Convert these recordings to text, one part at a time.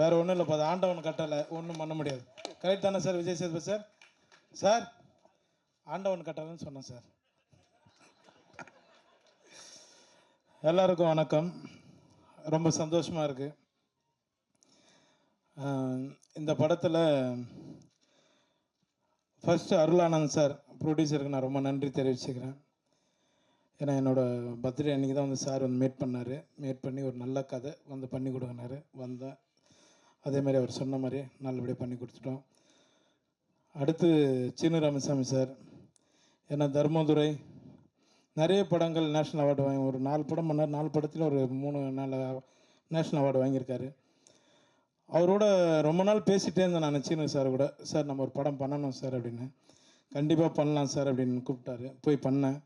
வேறு ஒன்றும் இல்லைப்பா, அது ஆண்டவன் கட்டலை, ஒன்றும் பண்ண முடியாது. கரெக்ட் தானே sir Vijay Sethupathi sir? Sir ஆண்டவன் கட்டலைன்னு சொன்னேன் சார். எல்லாருக்கும் வணக்கம். ரொம்ப சந்தோஷமாக இருக்குது. இந்த படத்தில் ஃபஸ்ட்டு அருளானந்த் சார் ப்ரொடியூசருக்கு நான் ரொம்ப நன்றி தெரிவிச்சுக்கிறேன். ஏன்னா என்னோடய பர்த்டே அன்றைக்கி தான் வந்து சார் வந்து மீட் பண்ணி ஒரு நல்ல கதை வந்து பண்ணி கொடுங்கினாரு. வந்தேன், அதேமாதிரி அவர் சொன்ன மாதிரி நல்லபடியாக பண்ணி கொடுத்துட்டோம். அடுத்து சீனு ராமசாமி சார், ஏன்னா தர்மதுரை நிறைய படங்கள் நேஷ்னல் அவார்டு வாங்கி, ஒரு 4 படம் பண்ணார். 4 படத்தில் ஒரு 3-4 நேஷ்னல் அவார்டு வாங்கியிருக்காரு. அவரோட ரொம்ப நாள் பேசிகிட்டே இருந்தேன் நான் சீனு சார் கூட. சார் நம்ம ஒரு படம் பண்ணணும் சார் அப்படின்னு. கண்டிப்பாக பண்ணலாம் சார் அப்படின்னு கூப்பிட்டாரு. போய் பண்ணேன்.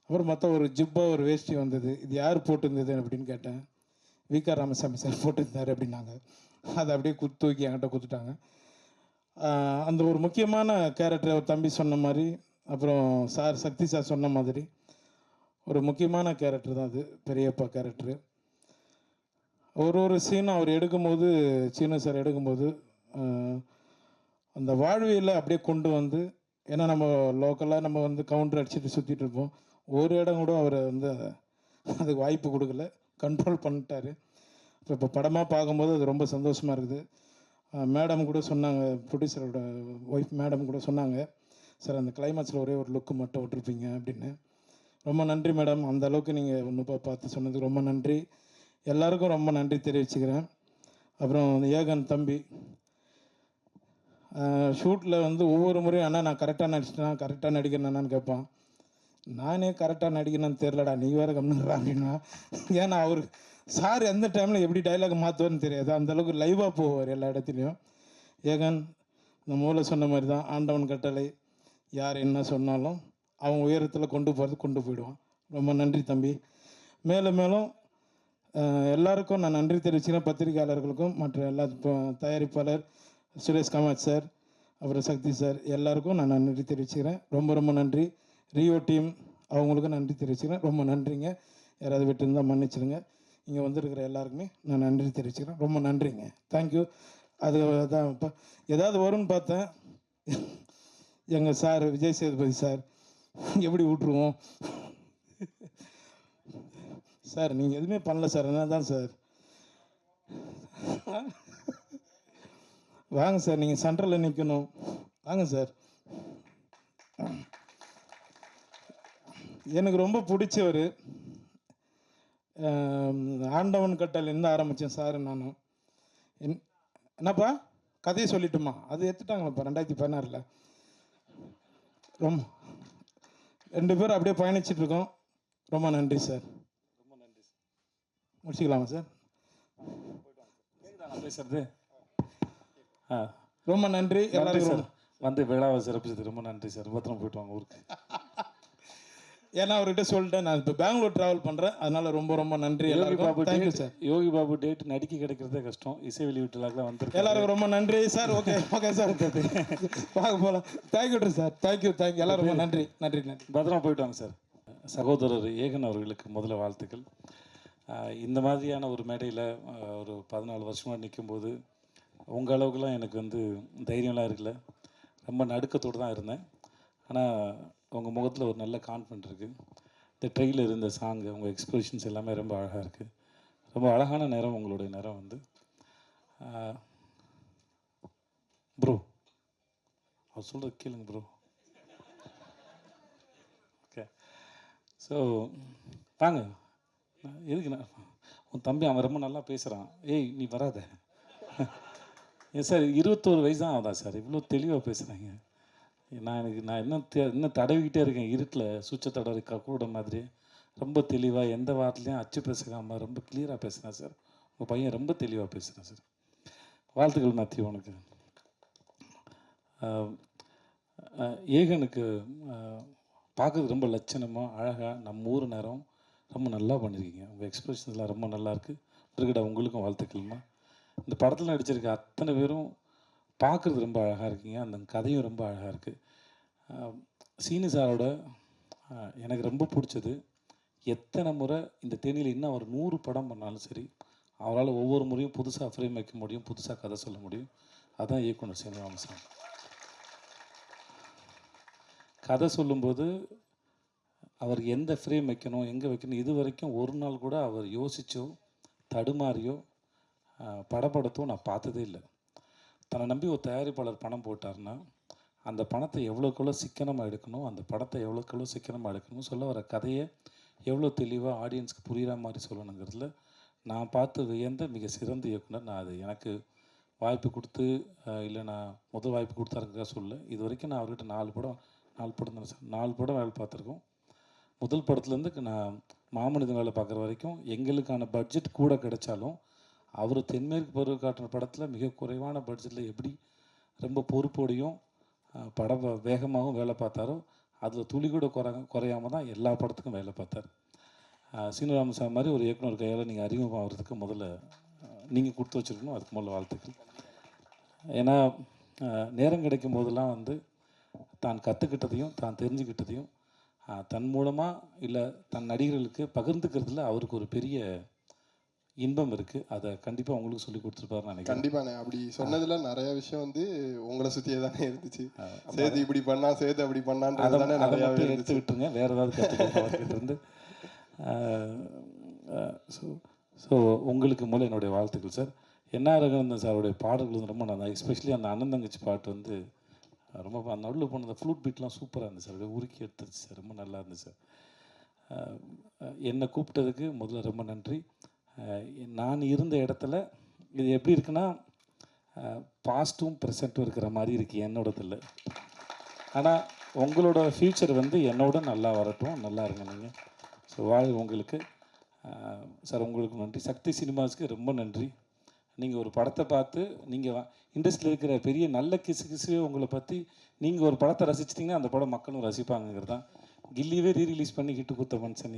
அப்புறம் மொத்தம் ஒரு ஜிப்பா ஒரு வேஷ்டி வந்தது. இது யார் போட்டிருந்தது அப்படின்னு கேட்டேன். விகா ராமசாமி சார் போட்டிருந்தார் அப்படின்னாங்க. அதை அப்படியே தூக்கி என்கிட்ட கொடுத்துட்டாங்க. அந்த ஒரு முக்கியமான கேரக்டர் அவர் தம்பி சொன்ன மாதிரி, அப்புறம் சார் சக்தி சார் சொன்ன மாதிரி ஒரு முக்கியமான கேரக்டர் தான் அது, பெரியப்பா கேரக்டரு. ஒரு சீனும் அவர் எடுக்கும்போது, சீனு சார் எடுக்கும்போது அந்த வாழ்வியலை அப்படியே கொண்டு வந்து, ஏன்னா நம்ம லோக்கலாக நம்ம வந்து கவுண்டர் அடிச்சுட்டு சுற்றிட்டு இருப்போம். ஒரு இடம் கூட அவர் வந்து அதுக்கு வாய்ப்பு கொடுக்கல, கண்ட்ரோல் பண்ணிட்டார். இப்போ படமாக பார்க்கும்போது அது ரொம்ப சந்தோஷமாக இருக்குது. மேடம் கூட சொன்னாங்க, ப்ரொடியூசரோட ஒய்ஃப் மேடம் கூட சொன்னாங்க, சார் அந்த கிளைமேக்ஸில் ஒரே ஒரு லுக்கு மட்டும் விட்டுருப்பீங்க அப்படின்னு. ரொம்ப நன்றி மேடம், அந்த அளவுக்கு நீங்கள் ஒன்று பார்த்து சொன்னதுக்கு ரொம்ப நன்றி. எல்லாருக்கும் ரொம்ப நன்றி தெரிவிச்சுக்கிறேன். அப்புறம் ஏகன் தம்பி ஷூட்டில் வந்து ஒவ்வொரு முறையும் அண்ணா நான் கரெக்டாக நடிச்சிட்டேன், கரெக்டாக நடிக்கிறேன்னு கேட்பான். நானே கரெக்டாக நடிக்கணும்னு தெரிலடா, நீ வேறு கம்னுறா அப்படின்னா. ஏன்னா அவர் சார் எந்த டைமில் எப்படி டைலாக் மாற்றுவார்னு தெரியாது, அந்தளவுக்கு லைவாக போவார் எல்லா இடத்துலையும். ஏகன் இந்த மூளை சொன்ன மாதிரி தான், ஆண்டவன் கட்டளை, யார் என்ன சொன்னாலும் அவன் உயரத்தில் கொண்டு போகிறது கொண்டு போயிடுவான். ரொம்ப நன்றி தம்பி. மேலும் மேலும் எல்லாருக்கும் நான் நன்றி தெரிவிச்சுக்கிறேன். பத்திரிகையாளர்களுக்கும் மற்ற எல்லா தயாரிப்பாளர் சுரேஷ் காமாத் சார், அப்புறம் சக்தி சார், எல்லாருக்கும் நான் நன்றி தெரிவிச்சுக்கிறேன். ரொம்ப ரொம்ப நன்றி. ரியோ டீம் அவங்களுக்கும் நன்றி தெரிவிச்சுக்கிறேன். ரொம்ப நன்றிங்க. யாராவது விட்டு இருந்தால் மன்னிச்சிடுங்க. இங்கே வந்திருக்கிற எல்லாருக்குமே நான் நன்றி தெரிவிச்சுக்கிறேன். ரொம்ப நன்றிங்க. தேங்க்யூ. அது தான் இப்போ ஏதாவது வரும்னு பார்த்தேன். எங்கள் சார் விஜய் சேதுபதி சார் எப்படி விட்ருவோம் சார், நீங்கள் எதுவுமே பண்ணல சார், என்ன தான் சார். வாங்க சார், நீங்கள் சென்ட்ரலில் நிற்கணும், வாங்க சார். எனக்கு ரொம்ப பிடிச்சவர், ஆண்டவன் கட்டளைருந்து ஆரம்பித்தேன் சார். நான் என்னப்பா கதையை சொல்லிட்டுமா, அது எடுத்துட்டாங்களப்பா 2016. ரொம்ப 2 பேரும் அப்படியே பயணிச்சிட்ருக்கோம். ரொம்ப நன்றி சார். ரொம்ப நன்றி சார். முடிச்சுக்கலாமா சார்? பேசுறது ரொம்ப நன்றி எல்லாரும் சார். வந்து விழாவை சிறப்பிச்சது ரொம்ப நன்றி சார். பத்திரம் போயிட்டு வாங்க ஊருக்கு. ஏன்னா அவர்கிட்ட சொல்லிட்டேன், நான் இப்போ பெங்களூர் ட்ராவல் பண்ணுறேன், அதனால ரொம்ப ரொம்ப நன்றி எல்லாருக்கும். Thank you sir. Yogi Babu date நடிக்க கிடைக்கிறதே கஷ்டம். இசை வெளியீட்டுலாம் வந்துருக்கு. எல்லாருக்கும் ரொம்ப நன்றி சார். ஓகே ஓகே சார், பார்க்க போகலாம். Thank you sir. தேங்க்யூ. எல்லாரும் ரொம்ப நன்றி நன்றி நன்றி. பத்திரமா போயிட்டு வாங்க சார். சகோதரர் ஏகன் அவர்களுக்கு முதல்ல வாழ்த்துக்கள். இந்த மாதிரியான ஒரு மேடையில் ஒரு 14 வருஷமாக நிற்கும்போது உங்கள் அளவுக்குலாம் எனக்கு வந்து தைரியம்லாம் இருக்குல்ல, ரொம்ப நடுக்கத்தோடு தான் இருந்தேன். ஆனால் உங்கள் முகத்தில் ஒரு நல்ல கான்ஃபிடென்ட் இருக்குது. இந்த ட்ரெயிலர் இருந்த சாங்கு, உங்கள் எக்ஸ்பிரஷன்ஸ் எல்லாமே ரொம்ப அழகாக இருக்குது. ரொம்ப அழகான நேரம் உங்களுடைய நேரம் வந்து. ப்ரோ அவர் சொல்கிறது கேளுங்க ப்ரோ. ஓகே, ஸோ வாங்க. எதுக்கு நான் உன் தம்பி அவன் ரொம்ப நல்லா பேசுகிறான். ஏய் நீ வராத. ஏன் சார் 21 வயசு தான் ஆகுதா சார், இவ்வளோ தெளிவாக பேசுகிறாங்க. நான் இன்னும் தடவிக்கிட்டே இருக்கேன் இருட்டில், சுவிட்சை தடவை கூட மாதிரி. ரொம்ப தெளிவாக எந்த வார்த்தையும் அச்சு பேசுகாமல் ரொம்ப கிளியராக பேசுகிறேன் சார். உங்கள் பையன் ரொம்ப தெளிவாக பேசுகிறேன் சார். வாழ்த்துக்கள் மேத்யூ உனக்கு. ஏகனுக்கு பார்க்குறது ரொம்ப லட்சணமாக அழகாக நம்ம ஊர் நேரம் ரொம்ப நல்லா பண்ணியிருக்கீங்க. உங்கள் எக்ஸ்பிரஷன்ஸ்லாம் ரொம்ப நல்லாயிருக்கு. பிறகுடா உங்களுக்கும் வாழ்த்துக்கள்மா. இந்த படத்தில் நடிச்சிருக்க அத்தனை பேரும் பார்க்குறது ரொம்ப அழகாக இருக்கீங்க. அந்த கதையும் ரொம்ப அழகாக இருக்குது. சீனு சாரோட எனக்கு ரொம்ப பிடிச்சது, எத்தனை முறை இந்த தேனியில் இன்னும் ஒரு 100 படம் பண்ணாலும் சரி அவரால் ஒவ்வொரு முறையும் புதுசாக ஃப்ரேம் வைக்க முடியும், புதுசாக கதை சொல்ல முடியும். அதுதான் இயக்குனர் சீனிவாசன். கதை சொல்லும்போது அவர் எந்த ஃப்ரேம் வைக்கணும், எங்கே வைக்கணும், இது வரைக்கும் ஒரு நாள் கூட அவர் யோசிச்சோ தடுமாறியோ படப்படத்தோ நான் பார்த்ததே இல்லை. தன்னை நம்பி ஒரு தயாரிப்பாளர் பணம் போட்டார்னா அந்த பணத்தை எவ்வளோக்கெவ்வளோ சிக்கனமாக எடுக்கணும், அந்த படத்தை எவ்வளோக்கெவ்வளோ சிக்கனமாக எடுக்கணும், சொல்ல வர கதையை எவ்வளோ தெளிவாக ஆடியன்ஸ்க்கு புரிகிற மாதிரி சொல்லணுங்கிறதுல நான் பார்த்து வியந்த மிக சிறந்த இயக்குனர். நான் அது எனக்கு வாய்ப்பு கொடுத்து இல்லை நான் முதல் வாய்ப்பு கொடுத்தாருங்க சொல்ல. இது வரைக்கும் நான் அவர்கிட்ட 4 படம் தானே சார், 4 படம் வேலை பார்த்துருக்கோம். முதல் படத்துலேருந்து நான் மாமனிதன் வேலை பார்க்குற வரைக்கும் எங்களுக்கான பட்ஜெட் கூட கிடைச்சாலும் அவர் தென்மேற்கு பருவ காட்டுற படத்தில் மிக குறைவான பட்ஜெட்டில் எப்படி ரொம்ப பொறுப்போடையும் படம் வேகமாகவும் வேலை பார்த்தாரோ அதில் துளி கூட குறையாமல் தான் எல்லா படத்துக்கும் வேலை பார்த்தார். சீனு ராமசாமி மாதிரி ஒரு இயக்குனர் கையால் நீங்கள் அறிமுகமாகிறதுக்கு முதல்ல நீங்கள் கொடுத்து வச்சுருக்கணும். அதுக்கு முதல்ல வாழ்த்துக்கள். ஏன்னா நேரம் கிடைக்கும் போதெல்லாம் வந்து தான் கற்றுக்கிட்டதையும் தான் தெரிஞ்சுக்கிட்டதையும் தன் மூலமாக இல்லை தன் நடிகர்களுக்கு பகிர்ந்துக்கிறதுல அவருக்கு ஒரு பெரிய இன்பம் இருக்குது. அதை கண்டிப்பாக உங்களுக்கு சொல்லி கொடுத்துருப்பாரு நினைக்கிறேன். கண்டிப்பாண்ணே. அப்படி சொன்னதுல நிறைய விஷயம் வந்து உங்களை சுற்றியே தானே இருந்துச்சு. சேது இப்படி பண்ணா, சேது அப்படி பண்ணான்றது தானே நிறையா எடுத்து விட்டுருங்க. வேறு ஏதாவது கற்றுக்கிட்டு இருந்து. ஸோ உங்களுக்கு மூலம் என்னுடைய வாழ்த்துக்கள் சார். என்ஆர் ரகுநந்தன் சாருடைய பாடல்கள் வந்து ரொம்ப நல்லா, எஸ்பெஷலி அந்த அண்ணன் தங்கச்சி பாட்டு வந்து ரொம்ப நடுவில் போன அந்த ஃப்ளூட் பீட்லாம் சூப்பராக இருந்துச்சு சார். அப்படியே உருக்கி எடுத்துருச்சு சார். ரொம்ப நல்லா இருந்துச்சு சார். என்னை கூப்பிட்டதுக்கு முதல்ல ரொம்ப நன்றி. நான் இருந்த இடத்துல இது எப்படி இருக்குன்னா பாஸ்ட்டும் ப்ரெசண்ட்டும் இருக்கிற மாதிரி இருக்குது என்னோடதில்லை. ஆனால் உங்களோட ஃப்யூச்சர் வந்து என்னோட நல்லா வரட்டும், நல்லா இருங்க நீங்கள். ஸோ உங்களுக்கு சார் உங்களுக்கு நன்றி. சக்தி சினிமாஸ்க்கு ரொம்ப நன்றி. நீங்கள் ஒரு படத்தை பார்த்து நீங்கள் இண்டஸ்ட்ரியில் இருக்கிற பெரிய நல்ல கிசு உங்களை பற்றி நீங்கள் ஒரு படத்தை ரசிச்சிட்டிங்கன்னா அந்த படம் மக்களும் ரசிப்பாங்கிறது தான். கில்லியவே ரீரிலீஸ் பண்ணி ஹிட்டு கொடுத்த மனுஷன்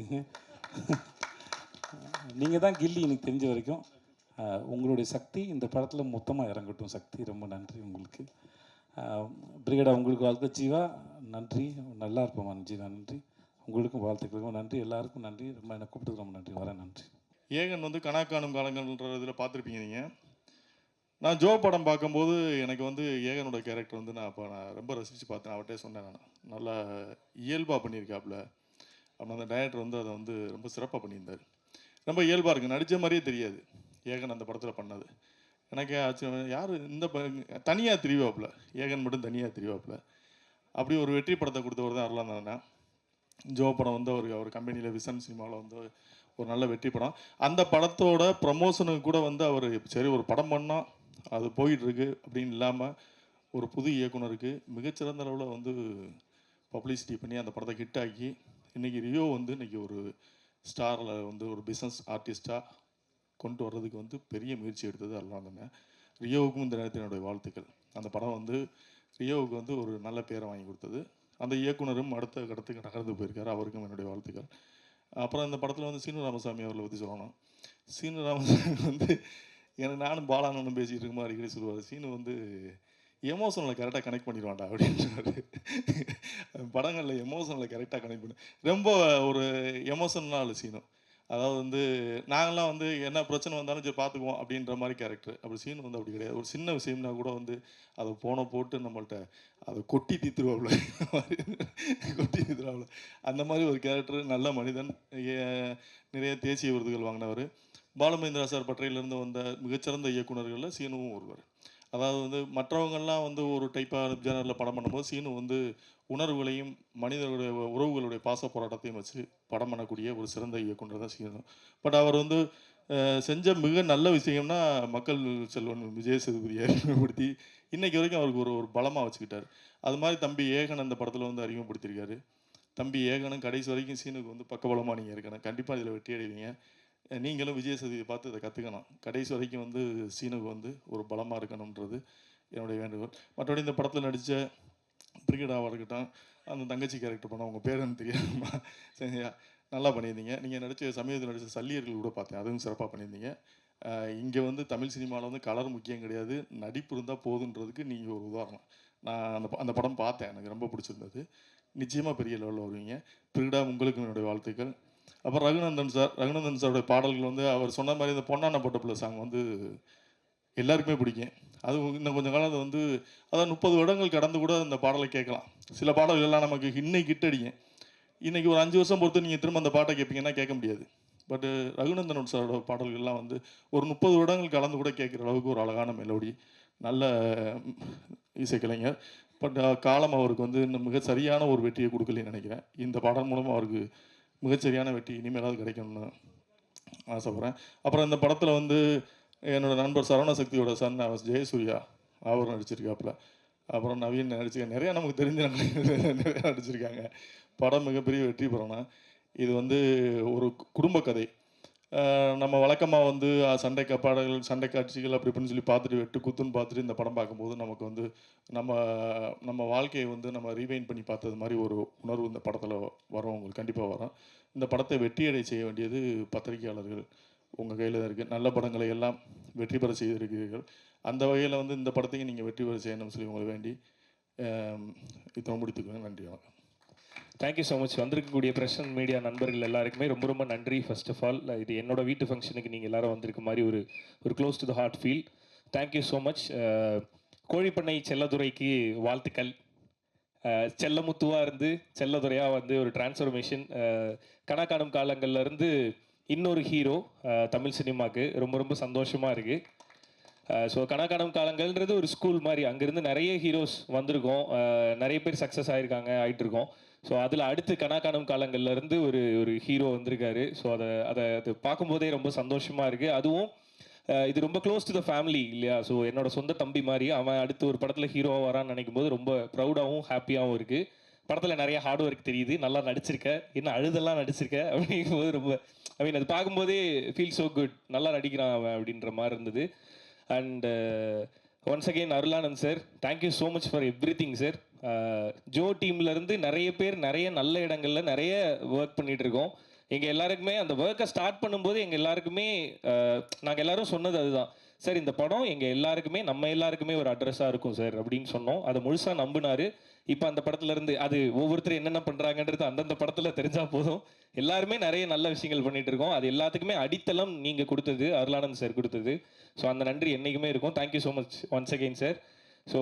நீங்கள் தான் கில்லி எனக்கு தெரிஞ்ச வரைக்கும். உங்களுடைய சக்தி இந்த படத்தில் மொத்தமாக இறங்கட்டும். சக்தி ரொம்ப நன்றி உங்களுக்கு. பிரிகேடா உங்களுக்கு வாழ்த்து. ஜீவா நன்றி, நல்லா இருப்போம் ஜீவா நன்றி. உங்களுக்கும் வாழ்த்துக்களுக்கும் நன்றி, எல்லாருக்கும் நன்றி. ரொம்ப என்னை கூப்பிட்டு ரொம்ப நன்றி. வரேன், நன்றி. ஏகன் வந்து கணக்காணும் காலங்கள்ன்ற இதில் பார்த்துருப்பீங்க நீங்கள். நான் ஜோ படம் பார்க்கும்போது எனக்கு வந்து ஏகனோட கேரக்டர் வந்து நான் ரொம்ப ரசித்து பார்த்தேன். அவர்கிட்டே சொன்னேன், நான் நல்லா இயல்பாக பண்ணியிருக்காப்புல அப்படின்னு. அந்த டைரக்டர் வந்து அதை வந்து ரொம்ப சிறப்பாக பண்ணியிருந்தார். ரொம்ப இயல்பாக இருக்குது, நடித்த மாதிரியே தெரியாது ஏகன் அந்த படத்தில் பண்ணது. எனக்கு ஆச்சரியம், யார் இந்த தனியாக திரிவாப்புல, ஏகன் மட்டும் தனியாக திரிவாப்புல. அப்படி ஒரு வெற்றி படத்தை கொடுத்தவர் தான் அருளானந்தன். ஜோ படம் வந்து அவர் கம்பெனியில் விசன் சினிமாவில் வந்து ஒரு நல்ல வெற்றி படம். அந்த படத்தோட ப்ரமோஷனுக்கு கூட வந்து அவர் சரி ஒரு படம் பண்ணால் அது போயிட்டுருக்கு அப்படின்னு இல்லாமல் ஒரு புது இயக்குனருக்கு மிகச்சிறந்த அளவில் வந்து பப்ளிசிட்டி பண்ணி அந்த படத்தை ஹிட் ஆக்கி இன்றைக்கி ரியோ வந்து இன்றைக்கி ஒரு ஸ்டாரில் வந்து ஒரு பிஸ்னஸ் ஆர்டிஸ்ட்டாக கொண்டு வர்றதுக்கு வந்து பெரிய முயற்சி எடுத்தது அருளானந்தன். ரியோவுக்கும் இந்த நேரத்தில் என்னுடைய வாழ்த்துக்கள். அந்த படம் வந்து ரியோவுக்கு வந்து ஒரு நல்ல பேரை வாங்கி கொடுத்தது. அந்த இயக்குனரும் அடுத்த கடத்துக்கு நகர்ந்து போயிருக்காரு, அவருக்கும் என்னுடைய வாழ்த்துக்கள். அப்புறம் இந்த படத்தில் வந்து சீனு ராமசாமி அவர்களை பற்றி சொல்லணும். சீனு ராமசாமி வந்து எனக்கு நானும் பாலானனும் பேசிகிட்டு இருக்கும்போது அடிக்கடி சொல்லுவார், சீனு வந்து எமோஷனில் கரெக்டாக கனெக்ட் பண்ணிடுவான்டா அப்படின்றாரு. படங்களில் எமோஷனில் கரெக்டாக கனெக்ட் பண்ணி ரொம்ப ஒரு எமோஷனல் சீனு. அதாவது வந்து நாங்கள்லாம் வந்து என்ன பிரச்சனை வந்தாலும் சரி பார்த்துக்குவோம் அப்படின்ற மாதிரி கேரக்டர். அப்படி சீனு வந்து அப்படி கிடையாது. ஒரு சின்ன விஷயம்னா கூட வந்து அதை போட்டு நம்மள்கிட்ட அதை கொட்டி தீத்துருவாப்புல, கொட்டி தீத்துருவாப்புல. அந்த மாதிரி ஒரு கேரக்டர், நல்ல மனிதன், நிறைய தேசிய விருதுகள் வாங்கினவர். பாலுமகேந்திரா சார் பட்டறையிலேருந்து வந்த மிகச்சிறந்த இயக்குநர்களில் சீனுவும் ஒருவர். அதாவது வந்து மற்றவங்கள்லாம் வந்து ஒரு டைப்பாக ஜேனரில் படம் பண்ணும்போது சீனு வந்து உணர்வுகளையும் மனிதர்களுடைய உறவுகளுடைய பாச போராட்டத்தையும் வச்சு படம் பண்ணக்கூடிய ஒரு சிறந்த இயக்குனர் தான் சீனு. பட் அவர் வந்து செஞ்ச மிக நல்ல விஷயம்னா மக்கள் செல்வன் விஜய் சேதுபதியை அறிமுகப்படுத்தி இன்றைக்கி வரைக்கும் அவருக்கு ஒரு பலமாக வச்சுக்கிட்டார். அது மாதிரி தம்பி ஏகன் அந்த படத்தில் வந்து அறிமுகப்படுத்தியிருக்காரு. தம்பி ஏகனும் கடைசி வரைக்கும் சீனுக்கு வந்து பக்கபலமாக நீங்கள் இருக்கணும். கண்டிப்பாக இதில் வெற்றி அடைவீங்க. நீங்களும் விஜய் சேதுபதியை பார்த்து இதை கற்றுக்கணும். கடைசி வரைக்கும் வந்து சீனுக்கு வந்து ஒரு பலமாக இருக்கணுன்றது என்னுடைய வேண்டுகோள். மற்றபடி இந்த படத்தில் நடித்த பிரிகேடாவாக இருக்கட்டும், அந்த தங்கச்சி கேரக்டர் பண்ண உங்கள் பேருன்னு தெரியாமா, சரியா நல்லா பண்ணியிருந்தீங்க. நீங்கள் நடித்த சமீபத்தில் நடித்த சல்லியர்கள் கூட பார்த்தேன், அதுவும் சிறப்பாக பண்ணியிருந்தீங்க. இங்கே வந்து தமிழ் சினிமாவில் வந்து கலர் முக்கியம் கிடையாது, நடிப்பு இருந்தால் போதுன்றதுக்கு நீங்கள் ஒரு உதாரணம். நான் அந்த படம் பார்த்தேன், எனக்கு ரொம்ப பிடிச்சிருந்தது. நிச்சயமாக பெரிய லெவலில் வருவீங்க. பிரிகேடா, உங்களுக்கு என்னுடைய வாழ்த்துக்கள். அப்புறம் ரகுநந்தன் சாருடைய பாடல்கள் வந்து அவர் சொன்ன மாதிரி இந்த பொன்னான பொட்டப்புள்ள சாங் வந்து எல்லாருக்குமே பிடிக்கும். அது இன்னும் கொஞ்சம் காலம் அது வந்து அதான் 30 வருடங்கள் கடந்து கூட அந்த பாடலை கேட்கலாம். சில பாடல்கள்லாம் நமக்கு இன்னைக்கு ஹிட் அடிக்கும். இன்றைக்கி ஒரு 5 வருஷம் பொறுத்து நீங்கள் திரும்ப அந்த பாட்டை கேட்பீங்கன்னா கேட்க முடியாது. பட்டு ரகுநந்தன் சாரோட பாடல்கள்லாம் வந்து ஒரு 30 வருடங்கள் கலந்து கூட கேட்குற அளவுக்கு ஒரு அழகான மெலோடி, நல்ல இசைக்கலைஞர். பட் காலம் அவருக்கு வந்து இன்னும் மிக சரியான ஒரு வெற்றியை கொடுக்கலன்னு நினைக்கிறேன். இந்த பாடல் மூலமாக அவருக்கு மிகச்சரியான வெற்றி இனிமேலாவது கிடைக்கணும்னு ஆசைப்பட்றேன். அப்புறம் இந்த படத்தில் வந்து என்னோடய நண்பர் சரவணசக்தியோட சன் ஜெயசூர்யா அவர் நடிச்சிருக்காப்புல. அப்புறம் நவீன் நடிச்சிருக்காங்க. நிறையா நமக்கு தெரிஞ்ச நிறையா நடிச்சிருக்காங்க. படம் மிகப்பெரிய வெற்றி பெறணும். இது வந்து ஒரு குடும்ப கதை. நம்ம வழக்கமாக வந்து சண்டை பாடல்கள், சண்டை காட்சிகள் அப்படி இப்படின்னு சொல்லி பார்த்துட்டு வெட்டு குத்துன்னு பார்த்துட்டு இந்த படம் பார்க்கும்போது நமக்கு வந்து நம்ம வாழ்க்கையை வந்து நம்ம ரீவைண்ட் பண்ணி பார்த்தது மாதிரி ஒரு உணர்வு இந்த படத்தில் வரும். உங்களுக்கு கண்டிப்பாக வரும். இந்த படத்தை வெற்றியடை செய்ய வேண்டியது பத்திரிகையாளர்கள் உங்கள் கையில் தான் இருக்குது. நல்ல படங்களை எல்லாம் வெற்றி பெற செய்திருக்கிறீர்கள். அந்த வகையில் வந்து இந்த படத்தையும் நீங்கள் வெற்றி பெற செய்யணும்னு சொல்லி உங்களை வேண்டி இத்தனை முடித்துக்குவேன். நன்றி, வணக்கம். Thank you so much. வந்திருக்கக்கூடிய பிரஸ் அண்ட் மீடியா நண்பர்கள் எல்லாருக்குமே ரொம்ப ரொம்ப நன்றி. ஃபர்ஸ்ட் ஆஃப் ஆல், இது என்னோட வீட்டு ஃபங்க்ஷனுக்கு நீங்கள் எல்லாரும் வந்திருக்க மாதிரி ஒரு close to the heart feel. Thank you so much. Kozhipannai செல்லதுரைக்கு வாழ்த்துக்கள். செல்லமுத்துவாக இருந்து செல்லதுரையாக வந்து ஒரு டிரான்ஸ்ஃபர்மேஷன். கணக்காணும் காலங்கள்லேருந்து இன்னொரு ஹீரோ தமிழ் சினிமாவுக்கு ரொம்ப ரொம்ப சந்தோஷமாக இருக்குது. ஸோ கணக்காணும் காலங்கள்ன்றது ஒரு ஸ்கூல் மாதிரி. அங்கேருந்து நிறைய ஹீரோஸ் வந்திருக்கோம், நிறைய பேர் சக்ஸஸ் ஆகிருக்கோம். ஸோ அதில் அடுத்து கணக்காணும் காலங்கள்லேருந்து ஒரு ஹீரோ வந்திருக்காரு. ஸோ அதை பார்க்கும்போதே ரொம்ப சந்தோஷமாக இருக்குது. அதுவும் இது ரொம்ப க்ளோஸ் டு த ஃபேமிலி இல்லையா? ஸோ என்னோட சொந்த தம்பி மாதிரி அவன் அடுத்து ஒரு படத்தில் ஹீரோவாக வரான்னு நினைக்கும் போது ரொம்ப ப்ரௌடாகவும் ஹாப்பியாகவும் இருக்குது. படத்தில் நிறைய ஹார்ட் ஒர்க் தெரியுது. நல்லா நடிச்சிருக்க, என்ன அழுதெல்லாம் நடிச்சிருக்க அப்படிங்கும்போது ரொம்ப அது பார்க்கும்போதே ஃபீல் ஸோ குட். நல்லா நடிக்கிறான் அவன் அப்படின்ற மாதிரி இருந்தது. And once again Arulanand sir, thank you so much for everything sir. ஜோ டீம்லேருந்து நிறைய பேர் நிறைய நல்ல இடங்களில் நிறைய ஒர்க் பண்ணிகிட்டு இருக்கோம். எங்கள் எல்லாருக்குமே அந்த ஒர்க்கை ஸ்டார்ட் பண்ணும்போது எங்கள் எல்லாருக்குமே நாங்கள் எல்லோரும் சொன்னது அதுதான் சார், இந்த படம் எங்கள் எல்லாருக்குமே நம்ம எல்லாருக்குமே ஒரு அட்ரஸாக இருக்கும் சார் அப்படின்னு சொன்னோம். அதை முழுசாக நம்பினார். இப்போ அந்த படத்துலேருந்து அது ஒவ்வொருத்தரும் என்னென்ன பண்ணுறாங்கன்றது அந்தந்த படத்தில் தெரிஞ்சால் போதும். எல்லாருமே நிறைய நல்ல விஷயங்கள் பண்ணிகிட்டு இருக்கோம். அது எல்லாத்துக்குமே அடித்தளம் நீங்கள் கொடுத்தது, அருளானந்த் சார் கொடுத்தது. ஸோ அந்த நன்றி என்றைக்குமே இருக்கும். Thank you so much once again sir. So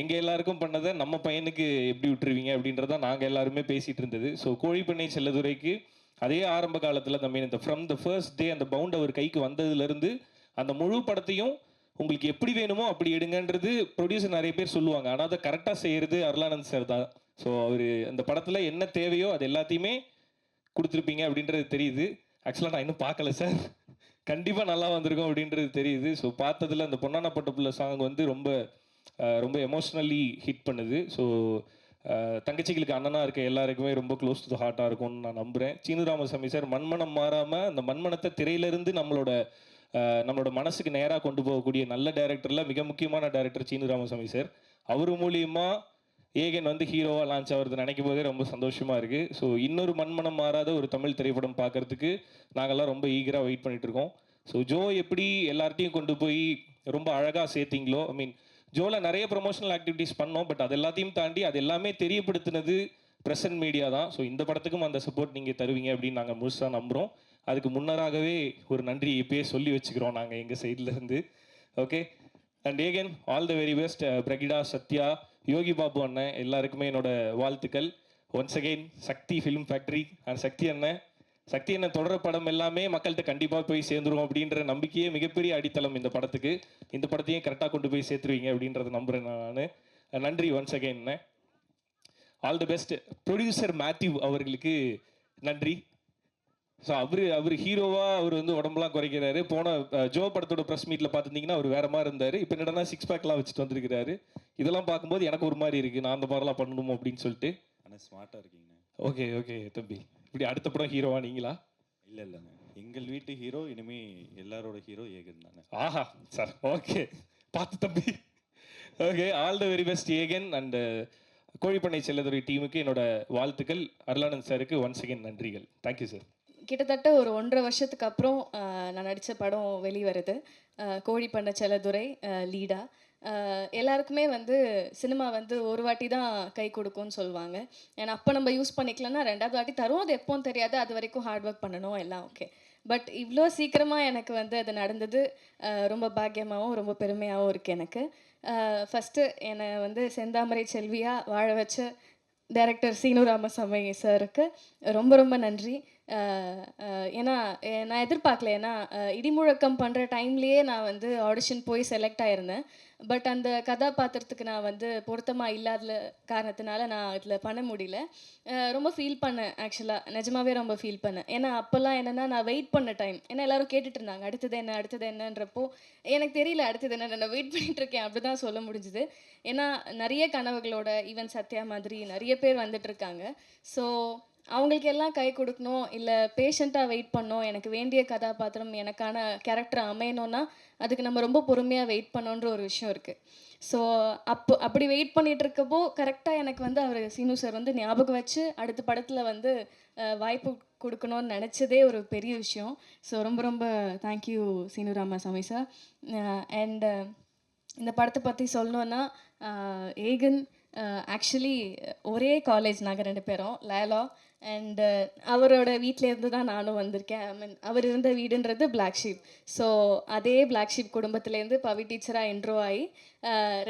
எங்கள் எல்லாருக்கும் பண்ணதை நம்ம பையனுக்கு எப்படி விட்டுருவீங்க அப்படின்றத நாங்கள் எல்லாருமே பேசிகிட்டு இருந்தது. ஸோ கோழிப்பண்ணை செல்லதுரைக்கு அதே ஆரம்ப காலத்தில் இந்த ஃப்ரம் த ஃபர்ஸ்ட் டே அந்த பவுண்ட் அவர் கைக்கு வந்ததுலேருந்து அந்த முழு படத்தையும் உங்களுக்கு எப்படி வேணுமோ அப்படி எடுங்கன்றது ப்ரொடியூசர் நிறைய பேர் சொல்லுவாங்க. ஆனால் அதை கரெக்டாக செய்கிறது அருளானந்த் சார் தான். ஸோ அவர் அந்த படத்தில் என்ன தேவையோ அது எல்லாத்தையுமே கொடுத்துருப்பீங்க அப்படின்றது தெரியுது. ஆக்சுவலாக நான் இன்னும் பார்க்கல சார், கண்டிப்பாக நல்லா வந்திருக்கும் அப்படின்றது தெரியுது. ஸோ பார்த்ததில் அந்த பொன்னான பொட்டப்புள்ள சாங் வந்து ரொம்ப ரொம்ப எமோஷ்னலி ஹிட் பண்ணுது. ஸோ தங்கச்சிகளுக்கு அண்ணனாக இருக்க எல்லாருக்குமே ரொம்ப க்ளோஸ் டு த ஹார்ட்டாக இருக்கும்னு நான் நம்புகிறேன். சீனு ராமசாமி சார் மண்மனம் மாறாமல் அந்த மண்மனத்தை திரையிலிருந்து நம்மளோட மனசுக்கு நேராக கொண்டு போகக்கூடிய நல்ல டைரக்டரில் மிக முக்கியமான டைரக்டர் சீனு ராமசாமி சார். அவர் மூலியமாக ஏகன் வந்து ஹீரோவாக லான்ச் ஆகிறது நினைக்கும் போதே ரொம்ப சந்தோஷமாக இருக்குது. ஸோ இன்னொரு மண்மனம் மாறாத ஒரு தமிழ் திரைப்படம் பார்க்குறதுக்கு நாங்கள்லாம் ரொம்ப ஈகராக வெயிட் பண்ணிகிட்ருக்கோம். ஸோ ஜோ எப்படி எல்லார்ட்டையும் கொண்டு போய் ரொம்ப அழகாக சேர்த்திங்களோ, ஜோவில் நிறைய ப்ரொமோஷனல் ஆக்டிவிட்டீஸ் பண்ணோம். பட் அது எல்லாத்தையும் தாண்டி அது எல்லாமே தெரியப்படுத்தினது ப்ரெசன்ட் மீடியா தான். ஸோ இந்த படத்துக்கும் அந்த சப்போர்ட் நீங்கள் தருவீங்க அப்படின்னு நாங்கள் முழுசாக நம்புகிறோம். அதுக்கு முன்னராகவே ஒரு நன்றி இப்பயே சொல்லி வச்சுக்கிறோம் நாங்கள் எங்கள் சைட்லேருந்து. Okay, and again all the very best. Brigida, Sathya, Yogi Babu அண்ணன் எல்லாருக்குமே என்னோட வாழ்த்துக்கள். Once again Sakthi film Factory and Sakthi அண்ணன் தொடர படம் எல்லாமே மக்கள்கிட்ட கண்டிப்பாக போய் சேர்ந்துரும் அப்படின்ற நம்பிக்கையே மிகப்பெரிய அடித்தளம் இந்த படத்துக்கு. இந்த படத்தையும் கரெக்டாக கொண்டு போய் சேர்த்துருவீங்க அப்படின்றத நம்புகிறேன் நான். நன்றி once again. All the best. Producer Mathew அவர்களுக்கு நன்றி. ஸோ அவர் ஹீரோவாக அவர் வந்து உடம்புலாம் குறைக்கிறாரு. போன ஜோ படத்தோட ப்ரெஸ் மீட்டில் பார்த்துருந்தீங்கன்னா அவர் வேறு மாதிரி இருந்தார். இப்போ என்னடா 6 பேக்லாம் வச்சுட்டு வந்திருக்கிறாரு. இதெல்லாம் பார்க்கும்போது எனக்கு ஒரு மாதிரி இருக்குது, நான் அந்த மாதிரிலாம் பண்ணணுமோ அப்படின்னு சொல்லிட்டு. ஆனால் ஸ்மார்ட்டாக இருக்கீங்க. ஓகே தம்பி, இப்படி அடுத்த படம் ஹீரோவா நீங்களா? இல்லைங்க, எங்கள் வீட்டு ஹீரோ இனிமே எல்லாரோட ஹீரோ ஏகன் தானே. ஆஹா சார், ஓகே பார்த்து தம்பி. Okay, all the very best Egan. And Kozhipannai Chelladurai டீமுக்கு என்னோட வாழ்த்துக்கள். அருளானந்த் சாருக்கு ஒன்ஸ் அகெயின் நன்றிகள். Thank you sir. கிட்டத்தட்ட ஒரு 1.5 வருஷத்துக்கு அப்புறம் நான் நடித்த படம் வெளிவருது. கோழி பண்ண செல்லதுரை லீடா. எல்லாருக்குமே வந்து சினிமா வந்து ஒரு வாட்டி தான் கை கொடுக்கும்னு சொல்லுவாங்க. ஏன்னா அப்போ நம்ம யூஸ் பண்ணிக்கலன்னா 2வது வாட்டி தரும். அது எப்போன்னு தெரியாது. அது வரைக்கும் ஹார்ட் ஒர்க் பண்ணணும் எல்லாம் ஓகே. பட் இவ்வளோ சீக்கிரமாக எனக்கு வந்து அது நடந்தது ரொம்ப பாக்கியமாகவும் ரொம்ப பெருமையாகவும் இருக்குது எனக்கு. ஃபஸ்ட்டு என்னை வந்து செந்தாமரை செல்வியாக வாழ வச்ச டைரக்டர் சீனு ராமசாமி சாருக்கு ரொம்ப ரொம்ப நன்றி. ஏன்னா நான் எதிர்பார்க்கல. ஏன்னா இடிமுழக்கம் பண்ணுற டைம்லேயே நான் வந்து ஆடிஷன் போய் செலக்ட் ஆகிருந்தேன். பட் அந்த கதாபாத்திரத்துக்கு நான் வந்து பொருத்தமாக இல்லாத காரணத்தினால நான் இதில் பண்ண முடியல. ரொம்ப ஃபீல் பண்ணேன் ஆக்சுவலாக. நிஜமாவே ரொம்ப ஃபீல் பண்ணேன். ஏன்னா அப்போல்லாம் என்னென்னா நான் வெயிட் பண்ண டைம். ஏன்னா எல்லோரும் கேட்டுட்டு இருந்தாங்க அடுத்தது என்ன அடுத்தது என்னன்றப்போ எனக்கு தெரியல அடுத்தது என்ன, நான் வெயிட் பண்ணிகிட்ருக்கேன் அப்படி தான் சொல்ல முடிஞ்சுது. ஏன்னா நிறைய கனவுகளோட ஈவன் சத்யா மாதிரி நிறைய பேர் வந்துட்டுருக்காங்க. ஸோ அவங்களுக்கு எல்லாம் கை கொடுக்கணும், இல்லை பேஷண்ட்டாக வெயிட் பண்ணணும். எனக்கு வேண்டிய கதாபாத்திரம் எனக்கான கேரக்டர் அமையணும்னா அதுக்கு நம்ம ரொம்ப பொறுமையாக வெயிட் பண்ணணுன்ற ஒரு விஷயம் இருக்குது. ஸோ அப்படி வெயிட் பண்ணிகிட்டு இருக்கப்போ கரெக்டாக எனக்கு வந்து அவர் சீனு சார் வந்து ஞாபகம் வச்சு அடுத்த படத்தில் வந்து வாய்ப்பு கொடுக்கணும்னு நினச்சதே ஒரு பெரிய விஷயம். ஸோ ரொம்ப ரொம்ப thank you Seenu Ramasamy sir. And இந்த படத்தை பற்றி சொல்லணுன்னா ஏகன் ஆக்சுவலி ஒரே காலேஜ் நாங்கள் 2 பேரும் லேலா. அண்டு அவரோட வீட்டிலேருந்து தான் நானும் வந்திருக்கேன். ஐ மீன் அவர் இருந்த வீடுன்றது பிளாக் ஷீப். ஸோ அதே பிளாக் ஷீப் குடும்பத்துலேருந்து பவி டீச்சராக இன்ட்ரோ ஆகி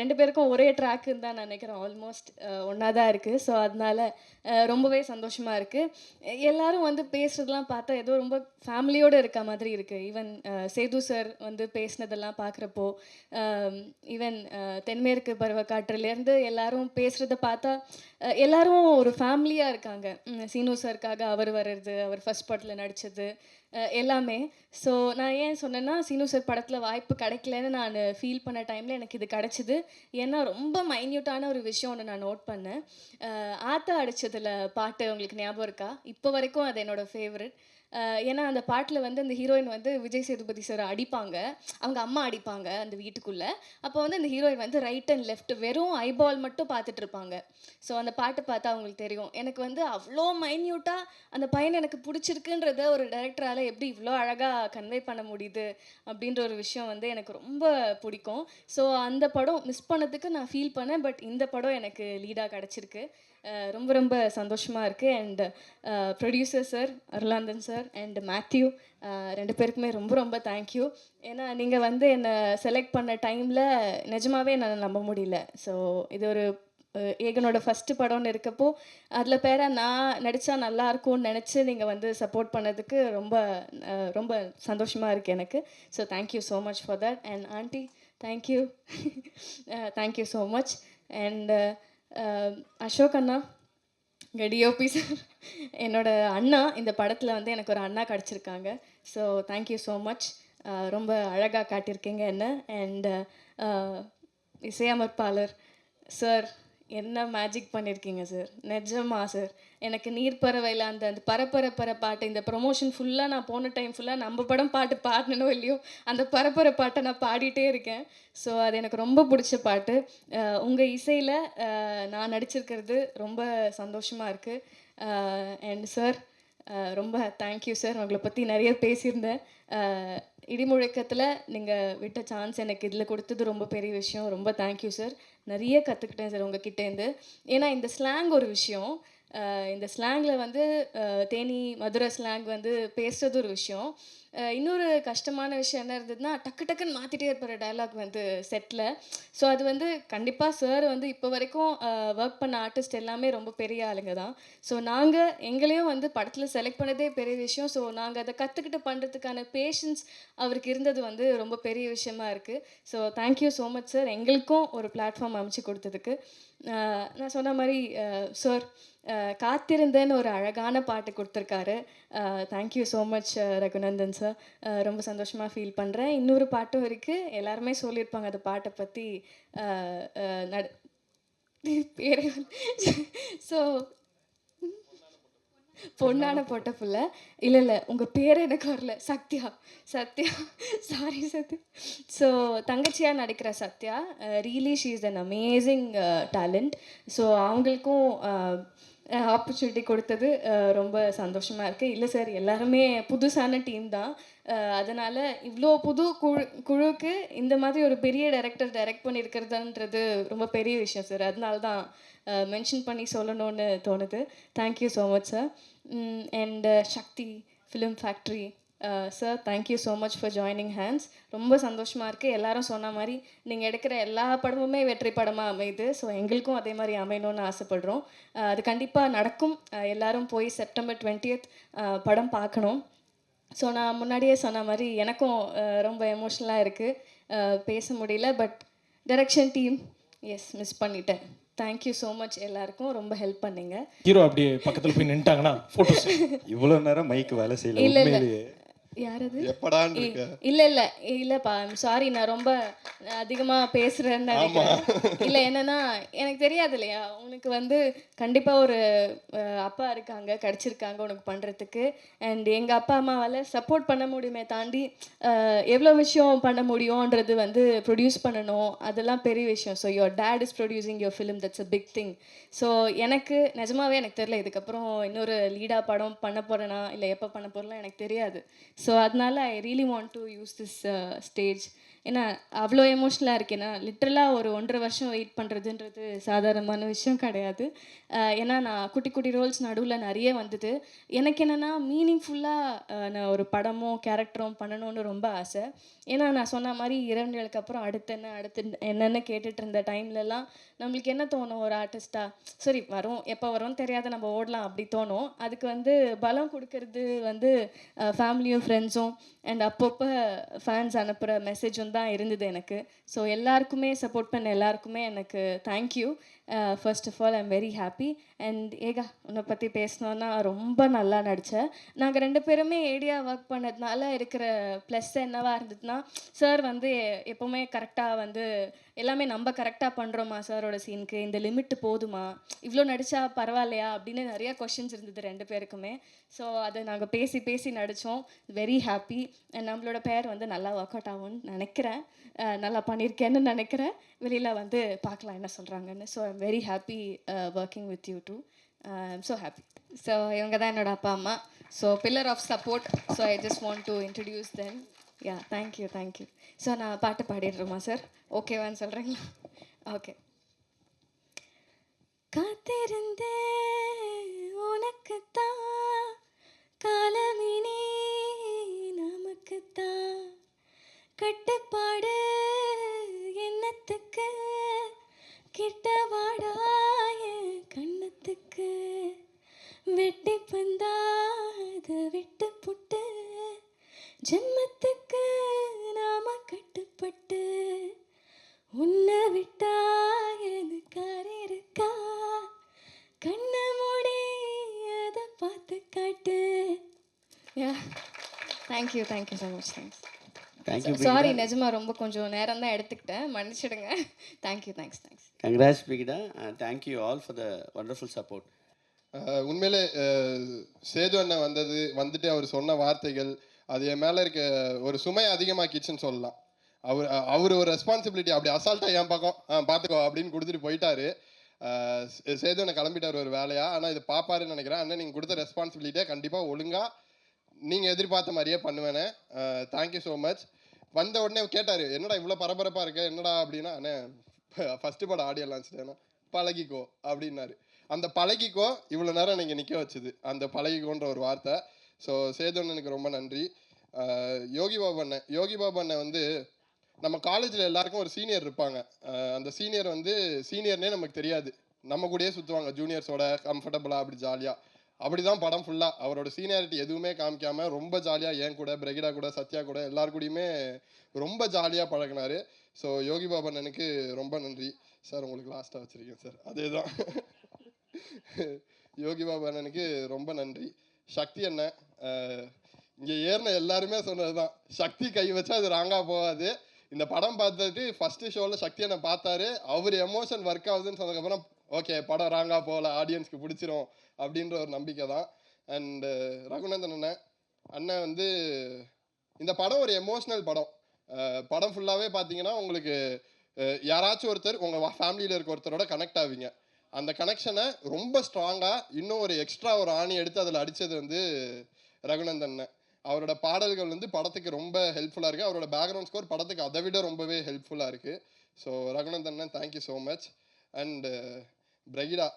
2 பேருக்கும் ஒரே ட்ராக்குன்னு தான் நினைக்கிறேன். ஆல்மோஸ்ட் ஒன்றா தான் இருக்குது. ஸோ அதனால் ரொம்பவே சந்தோஷமாக இருக்குது. எல்லோரும் வந்து பேசுகிறதெல்லாம் பார்த்தா ஏதோ ரொம்ப ஃபேமிலியோடு இருக்க மாதிரி இருக்குது. ஈவன் சேது சார் வந்து பேசினதெல்லாம் பார்க்குறப்போ, ஈவன் தென்மேற்கு பருவக்காற்றுலேருந்து எல்லோரும் பேசுகிறத பார்த்தா எல்லோரும் ஒரு ஃபேமிலியாக இருக்காங்க. சீனு சாருக்காக அவர் வர்றது, அவர் ஃபஸ்ட் படத்தில் நடித்தது எல்லாமே. ஸோ நான் ஏன் சொன்னேன்னா சீனு சார் படத்தில் வாய்ப்பு கிடைக்கலன்னு நான் ஃபீல் பண்ண டைமில் எனக்கு இது கிடச்சிது. ஏன்னா ரொம்ப மைன்யூட்டான ஒரு விஷயம் ஒன்று நான் நோட் பண்ணேன். ஆத்தா அடித்ததில் பாட்டு உங்களுக்கு ஞாபகம் இருக்கா? இப்போ வரைக்கும் அது என்னோடய ஃபேவரட். ஏன்னா அந்த பாட்டில் வந்து அந்த ஹீரோயின் வந்து விஜய் சேதுபதி சார் அடிப்பாங்க, அவங்க அம்மா அடிப்பாங்க அந்த வீட்டுக்குள்ளே. அப்போ வந்து அந்த ஹீரோயின் வந்து ரைட் அண்ட் லெஃப்ட் வெறும் ஐபால் மட்டும் பார்த்துட்டு இருப்பாங்க. ஸோ அந்த பாட்டு பார்த்தா அவங்களுக்கு தெரியும். எனக்கு வந்து அவ்வளோ மைன்யூட்டாக அந்த பையன் எனக்கு பிடிச்சிருக்குன்றத ஒரு டைரக்டரால் எப்படி இவ்வளோ அழகாக கன்வே பண்ண முடியுது அப்படின்ற ஒரு விஷயம் வந்து எனக்கு ரொம்ப பிடிக்கும். ஸோ அந்த படம் மிஸ் பண்ணதுக்கு நான் ஃபீல் பண்ணேன். பட் இந்த படம் எனக்கு லீடாக கிடச்சிருக்கு. ரொம்ப ரொம்ப சந்தோஷமாக இருக்குது. And producer sir Arulanthan sir and Mathew 2 பேருக்குமே ரொம்ப ரொம்ப தேங்க்யூ. ஏன்னா நீங்கள் வந்து என்னை செலக்ட் பண்ண டைமில் நிஜமாகவே என்னால் நம்ப முடியல. ஸோ இது ஒரு ஏகனோட ஃபஸ்ட்டு படம்னு இருக்கப்போ அதில் பேராக நான் நடித்தா நல்லாயிருக்கும்னு நினச்சி நீங்கள் வந்து சப்போர்ட் பண்ணதுக்கு ரொம்ப ரொம்ப சந்தோஷமாக இருக்குது எனக்கு. So thank you so much for that. And Andy thank you thank you so much. And Ashok அண்ணா, எங்கள் டிஓபி சார், என்னோட அண்ணா இந்த படத்தில் வந்து எனக்கு ஒரு அண்ணா கிடச்சிருக்காங்க. So thank you so much. ரொம்ப அழகாக காட்டியிருக்கீங்க என்ன. அண்ட் இசையமைப்பாளர் சார், என்ன மேஜிக் பண்ணியிருக்கீங்க சார், நிஜமா சார். எனக்கு நீர்ப்பறவையில் அந்த அந்த பரப்பர பாட்டு, இந்த ப்ரொமோஷன் ஃபுல்லாக நான் போன டைம் ஃபுல்லாக நம்ம படம் பாட்டு பாடணும் இல்லையோ அந்த பரப்பர பாட்டை நான் பாடிட்டே இருக்கேன். ஸோ அது எனக்கு ரொம்ப பிடிச்ச பாட்டு. உங்கள் இசையில் நான் நடிச்சிருக்கிறது ரொம்ப சந்தோஷமாக இருக்குது. அண்ட் சார் ரொம்ப தேங்க்யூ சார். உங்களை பற்றி நிறைய பேசியிருந்தேன். இடிமுழக்கத்தில் நீங்கள் விட்ட சான்ஸ் எனக்கு இதில் கொடுத்தது ரொம்ப பெரிய விஷயம். ரொம்ப தேங்க்யூ சார். நிறைய கற்றுக்கிட்டேன் சார் உங்ககிட்டேருந்து. ஏன்னா இந்த ஸ்லாங் ஒரு விஷயம். இந்த ஸ்லாங்கில் வந்து தேனி மதுரை ஸ்லாங் வந்து பேசுகிறது ஒரு விஷயம். இன்னொரு கஷ்டமான விஷயம் என்ன இருந்ததுன்னா டக்கு டக்குன்னு மாற்றிட்டே இருப்பார் டைலாக் வந்து செட்டில். ஸோ அது வந்து கண்டிப்பாக சார் வந்து இப்போ வரைக்கும் ஒர்க் பண்ண ஆர்டிஸ்ட் எல்லாமே ரொம்ப பெரிய ஆளுங்க தான். ஸோ நாங்கள் எங்களையும் வந்து படத்தில் செலக்ட் பண்ணதே பெரிய விஷயம். ஸோ நாங்கள் அதை கற்றுக்கிட்டு பண்ணுறதுக்கான பேஷன்ஸ் அவருக்கு இருந்தது வந்து ரொம்ப பெரிய விஷயமா இருக்குது. So thank you so much sir, எங்களுக்கும் ஒரு பிளாட்ஃபார்ம் அமைச்சு கொடுத்ததுக்கு. நான் சொன்ன மாதிரி சார் காத்திருந்தேன்னு ஒரு அழகான பாட்டு கொடுத்துருக்காரு. Thank you so much Raghunandan sir. ரொம்ப சந்தோஷமாக ஃபீல் பண்ணுறேன். இன்னொரு பாட்டும் இருக்குது, எல்லாருமே சொல்லியிருப்பாங்க அந்த பாட்டை பற்றி. பேர் ஸோ பொண்ணான போட்ட புள்ள இல்லை உங்கள் பேர் எனக்கு வரல. சத்யா சாரி சத்யா. ஸோ தங்கச்சியாக நடிக்கிற Sathya, really she is an amazing talent. So அவங்களுக்கும் ஆப்பர்ச்சுனிட்டி கொடுத்தது ரொம்ப சந்தோஷமாக இருக்குது. இல்லை சார், எல்லாருமே புதுசான டீம் தான். அதனால் இவ்வளோ புது குழுக்கு இந்த மாதிரி ஒரு பெரிய டைரக்டர் டைரக்ட் பண்ணியிருக்கிறதுன்றது ரொம்ப பெரிய விஷயம் சார். அதனால தான் மென்ஷன் பண்ணி சொல்லணும்னு தோணுது. Thank you so much sir. And Sakthi film factory sir, thank you so much for joining hands. ரொம்ப சந்தோஷமாக இருக்குது. எல்லாரும் சொன்ன மாதிரி நீங்கள் எடுக்கிற எல்லா படமுமே வெற்றி படமாக அமையுது. ஸோ எங்களுக்கும் அதே மாதிரி அமையணும்னு ஆசைப்படுறோம். அது கண்டிப்பாக நடக்கும். எல்லாரும் போய் செப்டம்பர் 20th படம் பார்க்கணும். ஸோ நான் முன்னாடியே சொன்ன மாதிரி எனக்கும் ரொம்ப எமோஷ்னலாக இருக்குது. பேச முடியல. பட் டைரக்ஷன் டீம் மிஸ் பண்ணிட்டேன். Thank you so much. எல்லாருக்கும் ரொம்ப ஹெல்ப் பண்ணீங்க. ஹீரோ அப்படியே பக்கத்தில் போய் நின்ட்டாங்கன்னா ஃபோட்டோஸ். இவ்வளோ நேரம் மைக் வேலை செய்யல. இல்லை இல்லை, உண்மையிலேயே யாரது? எப்படான்னு இருக்க. இல்லைப்பா, சாரி, நான் ரொம்ப அதிகமாக பேசுகிறேன்னு நினைக்கிறேன். இல்லை, என்னன்னா எனக்கு தெரியாது இல்லையா, உனக்கு வந்து கண்டிப்பாக ஒரு அப்பா இருக்காங்க, கிடச்சிருக்காங்க உனக்கு பண்ணுறதுக்கு. அண்ட் எங்கள் அப்பா அம்மாவால் சப்போர்ட் பண்ண முடியுமே தாண்டி எவ்வளோ விஷயம் பண்ண முடியும்ன்றது வந்து ப்ரொடியூஸ் பண்ணணும், அதெல்லாம் பெரிய விஷயம். So your dad is producing your film, that's a big thing. So எனக்கு நிஜமாவே எனக்கு தெரியல இதுக்கப்புறம் இன்னொரு லீடாக படம் பண்ண போகிறேனா இல்லை எப்போ பண்ண போகிறலாம் எனக்கு தெரியாது. ஸோ அதனால I really want to use this stage. ஏன்னா அவ்வளோ எமோஷ்னலாக இருக்கு. ஏன்னா லிட்ரலாக ஒரு 1.5 வருஷம் வெயிட் பண்ணுறதுன்றது சாதாரணமான விஷயம் கிடையாது. ஏன்னா நான் குட்டி குட்டி ரோல்ஸ் நடுவில் நிறைய வந்தது. எனக்கு என்னென்னா மீனிங்ஃபுல்லாக நான் ஒரு படமோ கேரக்டரும் பண்ணணும்னு ரொம்ப ஆசை. ஏன்னா நான் சொன்ன மாதிரி 2 நாளுக்கு அப்புறம் அடுத்து என்னென்னு கேட்டுட்டு இருந்த டைம்லலாம் நம்மளுக்கு என்ன தோணும், ஒரு ஆர்டிஸ்ட்டாக சரி வரும், எப்போ வரும்னு தெரியாத நம்ம ஓடலாம் அப்படி தோணும். அதுக்கு வந்து பலம் கொடுக்கறது வந்து ஃபேமிலியும் ஃப்ரெண்ட்ஸும் அண்ட் அப்பப்போ ஃபேன்ஸ் அனுப்புகிற மெசேஜும் தான் இருந்தது எனக்கு. ஸோ எல்லாருக்குமே சப்போர்ட் பண்ண எல்லாருக்குமே எனக்கு thank you. First of all I'm very happy. And Eka, உன்னை பற்றி பேசணுன்னா ரொம்ப நல்லா நடித்தேன். நாங்கள் 2 பேருமே ஏடியாக ஒர்க் பண்ணதுனால இருக்கிற ப்ளஸ் என்னவாக இருந்ததுன்னா, சார் வந்து எப்போவுமே கரெக்டாக வந்து எல்லாமே நம்ம கரெக்டாக பண்ணுறோமா சாரோட சீனுக்கு, இந்த லிமிட்டு போதுமா, இவ்வளோ நடித்தா பரவாயில்லையா அப்படின்னு நிறையா கொஷின்ஸ் இருந்தது 2 பேருக்குமே. ஸோ அதை நாங்கள் பேசி நடித்தோம். Very happy. நம்மளோட பேர் வந்து நல்லா ஒர்க் அவுட் ஆகும்னு நினைக்கிறேன். நல்லா பண்ணியிருக்கேன்னு நினைக்கிறேன். வெளியில் வந்து பார்க்கலாம் என்ன சொல்கிறாங்கன்னு. So I'm very happy working with you too. I'm so happy. So இவங்க தான் என்னோட அப்பா அம்மா. So pillar of support. So I just want to introduce them. Yeah, thank you. So நான் பாட்டு பாடிடுறோமா சார்? ஓகேவான்னு சொல்கிறீங்களா? ஓகே. காத்திருந்தே உனக்குத்தான், காலமினி நமக்குத்தான், கட்டுப்பாடு எண்ணத்துக்கு, கிட்டவாடா என் கண்ணத்துக்கு, வெட்டி பந்தாது விட்டு புட்டு, ஜென்மத்துக்கு நாம கட்டுப்பட்டு, உன்னை விட்டா எனக்கு இருக்கா, கண்ணை மூடி அதை பார்த்து காட்டு. Thank you so much. Thanks. Sorry, நிஜமா ரொம்ப கொஞ்சம் நேரம் தான் எடுத்துக்கிட்டேன், மன்னிச்சிடுங்க. Thanks. Congrats Brigida. Thank you all for the wonderful support. உண்மையிலே சேது அண்ணன் வந்துட்டு அவர் சொன்ன வார்த்தைகள் அது என் மேலே இருக்க ஒரு சுமை அதிகமாக்கிடுச்சுன்னு சொல்லலாம். அவர் ஒரு ரெஸ்பான்சிபிலிட்டி அப்படி அசால்ட்டாக என் பக்கம் பார்த்துக்கோ அப்படின்னு கொடுத்துட்டு போயிட்டாரு. சேது அண்ணன் கிளம்பிட்டார் ஒரு வேலையாக. ஆனால் இது பார்ப்பாருன்னு நினைக்கிறேன். அண்ணன் நீங்கள் கொடுத்த ரெஸ்பான்சிபிலிட்டியை கண்டிப்பாக ஒழுங்காக நீங்கள் எதிர்பார்த்த மாதிரியே பண்ணுவேனே. Thank you so much. வந்த உடனே கேட்டார், என்னடா இவ்வளோ பரபரப்பாக இருக்க, என்னடா அப்படின்னா, அண்ணே ஃபஸ்ட்டு படம் ஆடியோ லான்ச்னா பழகிக்கோ அப்படின்னாரு. அந்த பழகிக்கோ இவ்வளோ நேரம் நீங்கள் நிற்க வச்சுது, அந்த பழகிக்கோன்ற ஒரு வார்த்தை. ஸோ சேது அண்ணனுக்கு ரொம்ப நன்றி. யோகி பாபு அண்ணன் வந்து நம்ம காலேஜில் எல்லாருக்கும் ஒரு சீனியர் இருப்பாங்க. அந்த சீனியர் வந்து சீனியர்னே நமக்கு தெரியாது, நம்ம கூடயே சுற்றுவாங்க ஜூனியர்ஸோட கம்ஃபர்டபுளாக அப்படி ஜாலியாக. அப்படி தான் படம் ஃபுல்லாக அவரோட சீனியாரிட்டி எதுவுமே காமிக்காமல் ரொம்ப ஜாலியாக என் கூட, பிரகிடா கூட, சத்யா கூட எல்லாரு கூடயுமே ரொம்ப ஜாலியாக பழகினார். ஸோ யோகி பாபு அண்ணனுக்கு ரொம்ப நன்றி சார். உங்களுக்கு லாஸ்ட்டாக வச்சுருக்கேன் சார், அதே தான். யோகி பாபு அண்ணனுக்கு ரொம்ப நன்றி. சக்தி அண்ணன், இங்கே ஏறின எல்லாருமே சொன்னது தான், சக்தி கை வச்சா அது ராங்காக போகாது. இந்த படம் பார்த்துட்டு ஃபஸ்ட்டு ஷோவில் சக்தி அண்ணன் பார்த்தாரு, அவர் எமோஷன் ஒர்க் ஆகுதுன்னு சொன்னதுக்கப்புறம் ஓகே படம் ராங்காக போகல, ஆடியன்ஸ்க்கு பிடிச்சிரும் அப்படின்ற ஒரு நம்பிக்கை தான். அண்டு ரகுநந்தன் அண்ணன் வந்து இந்த படம் ஒரு எமோஷ்னல் படம். படம் ஃபுல்லாகவே பார்த்தீங்கன்னா உங்களுக்கு யாராச்சும் ஒருத்தர் உங்கள் ஃபேமிலியில் இருக்க ஒருத்தரோட கனெக்ட் ஆவீங்க. அந்த கனெக்ஷனை ரொம்ப ஸ்ட்ராங்காக இன்னும் ஒரு எக்ஸ்ட்ரா ஒரு ஆணி எடுத்து அதில் அடித்தது வந்து ரகுநந்தன். அவரோட பாடல்கள் வந்து படத்துக்கு ரொம்ப ஹெல்ப்ஃபுல்லாக இருக்குது. அவரோட பேக்ரவுண்ட் ஸ்கோர் படத்துக்கு அதை விட ரொம்பவே ஹெல்ப்ஃபுல்லாக இருக்குது. So Raghunandan thank you so much. And Brigida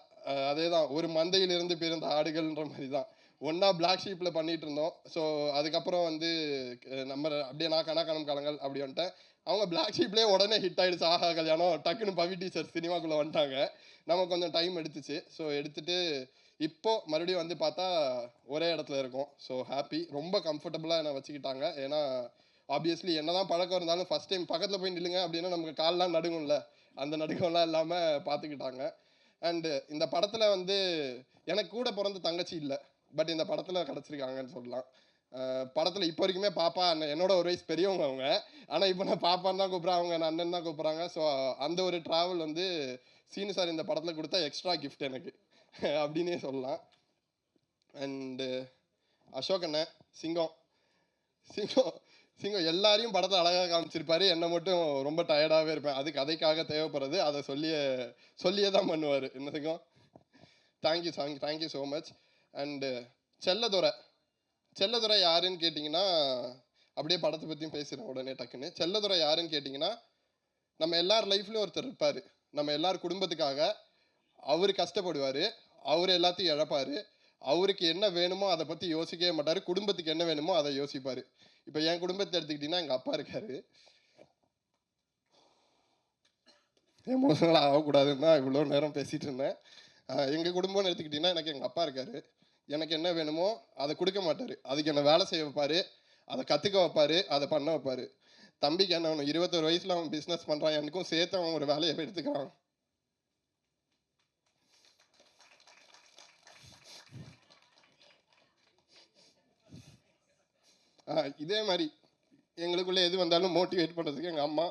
அதே தான், ஒரு மந்தையிலிருந்து பிறந்த ஆடுகள்ன்ற மாதிரி தான். ஒன்றா பிளாக் ஷீப்பில் பண்ணிகிட்டு இருந்தோம். ஸோ அதுக்கப்புறம் வந்து நம்ம அப்படியே நான் கணக்கானம் காலங்கள் அப்படி வந்துட்டேன். அவங்க பிளாக் ஷீப்லேயே உடனே ஹிட் ஆகிடுச்சு. ஆஹா கல்யாணம், டக்குன்னு பவி டீச்சர் சினிமாக்குள்ளே வந்துட்டாங்க. நம்ம கொஞ்சம் டைம் எடுத்துச்சு. ஸோ எடுத்துகிட்டு இப்போது மறுபடியும் வந்து பார்த்தா ஒரே இடத்துல இருக்கோம். So happy. ரொம்ப கம்ஃபர்டபுளாக என்னை வச்சுக்கிட்டாங்க. ஏன்னா ஆப்வியஸ்லி என்ன தான் பழக்கம் இருந்தாலும் ஃபஸ்ட் டைம் பக்கத்தில் போய் நில்லுங்க அப்படின்னா நமக்கு கால்லாம் நடுங்கும்ல, அந்த நடுக்கம்லாம் இல்லாமல் பார்த்துக்கிட்டாங்க. அண்டு இந்த படத்தில் வந்து எனக்கு கூட பிறந்த தங்கச்சி இல்லை, பட் இந்த படத்தில் கிடச்சிருக்காங்கன்னு சொல்லலாம். படத்தில் இப்போ வரைக்குமே பாப்பா அண்ணன், என்னோட ஒரு வயசு பெரியவங்க அவங்க, ஆனால் இப்போ நான் பாப்பான்னு தான் கூப்பிட்றேன், அவங்க நான் அண்ணன் தான் கூப்பிட்றாங்க. ஸோ அந்த ஒரு ட்ராவல் வந்து சீனு சார் இந்த படத்தில் கொடுத்தா எக்ஸ்ட்ரா கிஃப்ட் எனக்கு அப்படின்னே சொல்லலாம். அண்டு அசோக் அண்ணன் சிங்கம் சிங்கம் சிங்கம் எல்லாரையும் படத்தில் அழகாக காமிச்சிருப்பாரு. என்னை மட்டும் ரொம்ப டயர்டாகவே இருப்பேன். அது கதைக்காக தேவைப்படுறது, அதை சொல்லியே தான் பண்ணுவார். என்ன சிங்கம், thank you so much. And Chelladurai யாருன்னு கேட்டிங்கன்னா, அப்படியே படத்தை பற்றியும் பேசுகிறேன் உடனே டக்குன்னு. செல்லதுரை யாருன்னு கேட்டிங்கன்னா, நம்ம எல்லார் லைஃப்லையும் ஒருத்தர் இருப்பார். நம்ம எல்லார் குடும்பத்துக்காக அவர் கஷ்டப்படுவார், அவர் எல்லாத்தையும் இழப்பார். அவருக்கு என்ன வேணுமோ அதை பற்றி யோசிக்கவே மாட்டார், குடும்பத்துக்கு என்ன வேணுமோ அதை யோசிப்பார். இப்போ என் குடும்பத்தை எடுத்துக்கிட்டிங்கன்னா எங்கள் அப்பா இருக்கார். எமோஷனலாக ஆகக்கூடாதுன்னு தான் இவ்வளோ நேரம் பேசிகிட்டு இருந்தேன். எங்கள் குடும்பம்னு எடுத்துக்கிட்டிங்கன்னா எனக்கு எங்கள் அப்பா இருக்கார். எனக்கு என்ன வேணுமோ அதை கொடுக்க மாட்டார், அதுக்கு என்னை வேலை செய்ய வைப்பார், அதை கற்றுக்க வைப்பார், அதை பண்ண வைப்பார். தம்பிக்கு என்ன வேணும், 21 வயசில் அவன் பிஸ்னஸ் பண்ணுறான், எனக்கும் சேர்த்து அவன் ஒரு வேலையை எடுத்துக்கிறான். இதே மாதிரி எங்களுக்குள்ளே எது வந்தாலும் மோட்டிவேட் பண்ணுறதுக்கு எங்கள் அம்மா.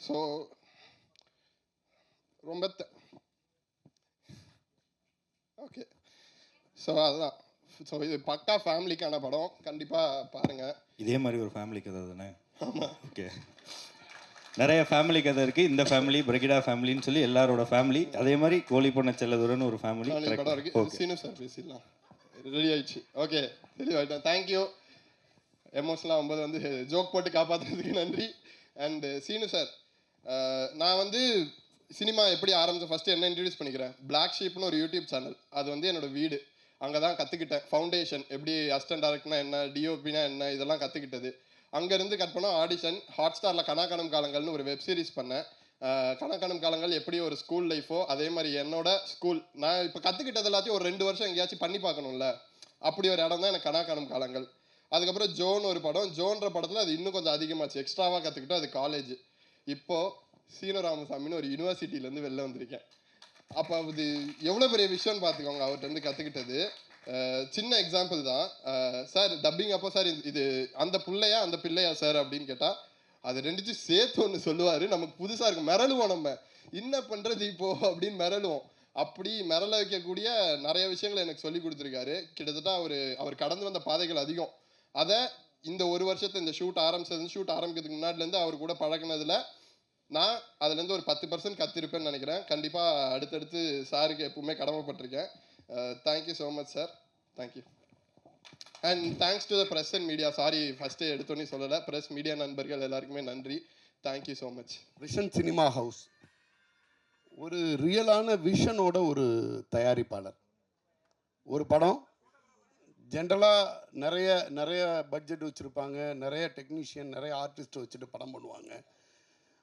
ஸோ ரொம்ப ஓகே. ஸோ அதுதான். ஸோ இது பக்கா ஃபேமிலிக்கான படம், கண்டிப்பாக பாருங்கள். இதே மாதிரி ஒரு ஃபேமிலி கதை தானே? ஆமாம். ஓகே, நிறைய ஃபேமிலி கதை இருக்குது. இந்த ஃபேமிலி பிரகிடா ஃபேமிலின்னு சொல்லி எல்லாரோட ஃபேமிலி. அதே மாதிரி கோழி பொண்ண செல்லதுரன்னு ஒரு ஃபேமிலி படம் இருக்குது. சீனு சார் பேசிடலாம், ரெடி ஆயிடுச்சு. ஓகே, தெளிவாயிட்டேன். தேங்க்யூ. எமோஷனலாக 9 வந்து ஜோக் போட்டு காப்பாற்றுறதுக்கு நன்றி. அண்டு சீனு சார், நான் வந்து சினிமா எப்படி ஆரம்பிச்சேன் ஃபஸ்ட்டு என்ன இன்ட்ரடியூஸ் பண்ணிக்கிறேன். பிளாக் ஷீப்னு ஒரு யூடியூப் சேனல், அது வந்து என்னோடய வீடு. அங்கே தான் கற்றுக்கிட்டேன் ஃபவுண்டேஷன், எப்படி அசிஸ்டன்ட் டைரக்டர்னா என்ன, டிஓபினா என்ன, இதெல்லாம் கற்றுக்கிட்டது. அங்கேருந்து கட் பண்ணோம் ஆடிஷன். ஹாட்ஸ்டாரில் கனாக்கானம் காலங்கள்னு ஒரு வெப் சீரிஸ் பண்ணேன். கனாக்கானம் காலங்கள் எப்படி ஒரு ஸ்கூல் லைஃபோ அதே மாதிரி என்னோட ஸ்கூல், நான் இப்போ கற்றுக்கிட்டது எல்லாத்தையும் ஒரு 2 வருஷம் எங்கேயாச்சும் பண்ணி பார்க்கணும்ல, அப்படி ஒரு இடம் தான் எனக்கு கனாக்கானம் காலங்கள். அதுக்கப்புறம் ஜோன் ஒரு படம், ஜோன்ற படத்தில் அது இன்னும் கொஞ்சம் அதிகமாச்சு, எக்ஸ்ட்ராவாக கற்றுக்கிட்டோம். அது காலேஜ். இப்போது சீனு ராமசாமின்னு ஒரு யூனிவர்சிட்டியிலேருந்து வெளில வந்திருக்கேன். அப்போ அது எவ்வளோ பெரிய விஷயம்னு பார்த்துக்கோங்க, அவர்கிட்ட இருந்து கற்றுக்கிட்டது. சின்ன எக்ஸாம்பிள் தான். சார் டப்பிங் அப்போ சார் இது அந்த பிள்ளையா சார் அப்படின்னு கேட்டால் அது ரெண்டுச்சும் சேர்த்து ஒன்று சொல்லுவார். நமக்கு புதுசாக இருக்கும், மிரளுவோம். நம்ம என்ன பண்ணுறது இப்போது அப்படின்னு மிரளுவோம். அப்படி மிரள வைக்கக்கூடிய நிறைய விஷயங்களை எனக்கு சொல்லி கொடுத்துருக்காரு. கிட்டத்தட்ட அவர் கடந்து வந்த பாதைகள் அதிகம். அதை இந்த ஒரு வருஷத்தை இந்த ஷூட் ஆரம்பிக்கிறதுக்கு முன்னாடிலேருந்து அவர் கூட பழகினதில் நான் அதுலேருந்து ஒரு 10% கற்றுருப்பேன்னு நினைக்கிறேன். கண்டிப்பாக அடுத்தடுத்து சாருக்கு எப்பவுமே கடமைப்பட்டிருக்கேன். Thank you so much sir, thank you. And thanks to the press and media. Sorry first எடுத்தோன்னே சொல்லலை, ப்ரெஸ் மீடியா நண்பர்கள் எல்லாருக்குமே நன்றி. தேங்க்யூ ஸோ மச். விஷன் சினிமா ஹவுஸ் ஒரு ரியலான விஷனோட ஒரு தயாரிப்பாளர். ஒரு படம் ஜென்ரலாக நிறைய பட்ஜெட் வச்சுருப்பாங்க, நிறைய டெக்னீஷியன், நிறைய ஆர்டிஸ்ட் வச்சுட்டு படம் பண்ணுவாங்க.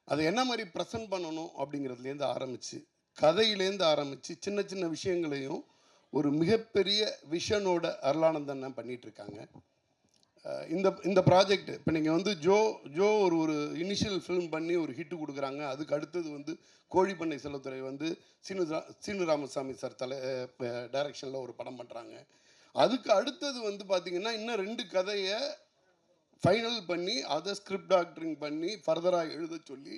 அது என்ன மாதிரி ப்ரெசென்ட் பண்ணணும் அப்படிங்கிறதுலேருந்து ஆரம்பித்து, கதையிலேருந்து ஆரம்பித்து, சின்ன சின்ன விஷயங்களையும் ஒரு மிகப்பெரிய விஷனோட அருளானந்தன் பண்ணிகிட்ருக்காங்க. இந்த ப்ராஜெக்ட் இப்போ நீங்கள் வந்து ஜோ ஒரு இனிஷியல் ஃபிலிம் பண்ணி ஒரு ஹிட்டு கொடுக்குறாங்க. அதுக்கு அடுத்தது வந்து கோழி பண்ணை செல்லத்துறை வந்து சீனு ராமசாமி சார் டைரக்ஷனில் ஒரு படம் பண்ணுறாங்க. அதுக்கு அடுத்தது வந்து பார்த்திங்கன்னா இன்னும் 2 கதையை ஃபைனல் பண்ணி அதை ஸ்கிரிப்ட் டாக்டரிங் பண்ணி ஃபர்தராக எழுத சொல்லி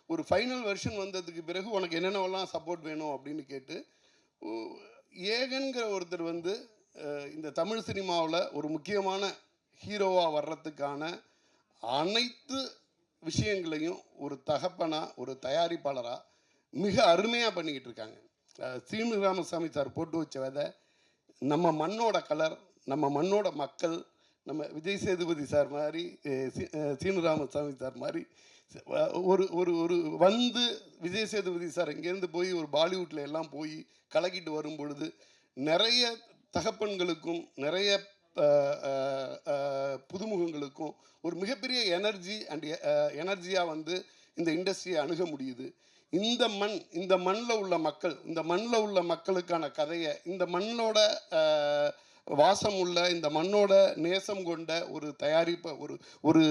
ஒரு ஃபைனல் வெர்ஷன் வந்ததுக்கு பிறகு உனக்கு என்னென்னவெல்லாம் சப்போர்ட் வேணும் அப்படின்னு கேட்டு ஏகன்கிற ஒருத்தர் வந்து இந்த தமிழ் சினிமாவில் ஒரு முக்கியமான ஹீரோவாக வர்றதுக்கான அனைத்து விஷயங்களையும் ஒரு தகப்பனாக, ஒரு தயாரிப்பாளராக மிக அருமையாக பண்ணிக்கிட்டு இருக்காங்க. சீனு ராமசாமி சார் போட்டு வச்ச விதை, நம்ம மண்ணோட கலர், நம்ம மண்ணோட மக்கள், நம்ம விஜய் சேதுபதி சார் மாதிரி, சீனு ராமசாமி சார் மாதிரி ஒரு ஒரு ஒரு வந்து விஜய் சேதுபதி சார் இங்கேருந்து போய் ஒரு பாலிவுட்டில் எல்லாம் போய் கலக்கிட்டு வரும் பொழுது நிறைய தகப்பன்களுக்கும் நிறைய புதுமுகங்களுக்கும் ஒரு மிகப்பெரிய எனர்ஜியாக வந்து இந்த இண்டஸ்ட்ரியை அணுக முடியுது. இந்த மண்ணில் உள்ள மக்கள், இந்த மண்ணில் உள்ள மக்களுக்கான கதையை, இந்த மண்ணோட வாசம் உள்ள, இந்த மண்ணோட நேசம் கொண்ட ஒரு தயாரிப்பை ஒரு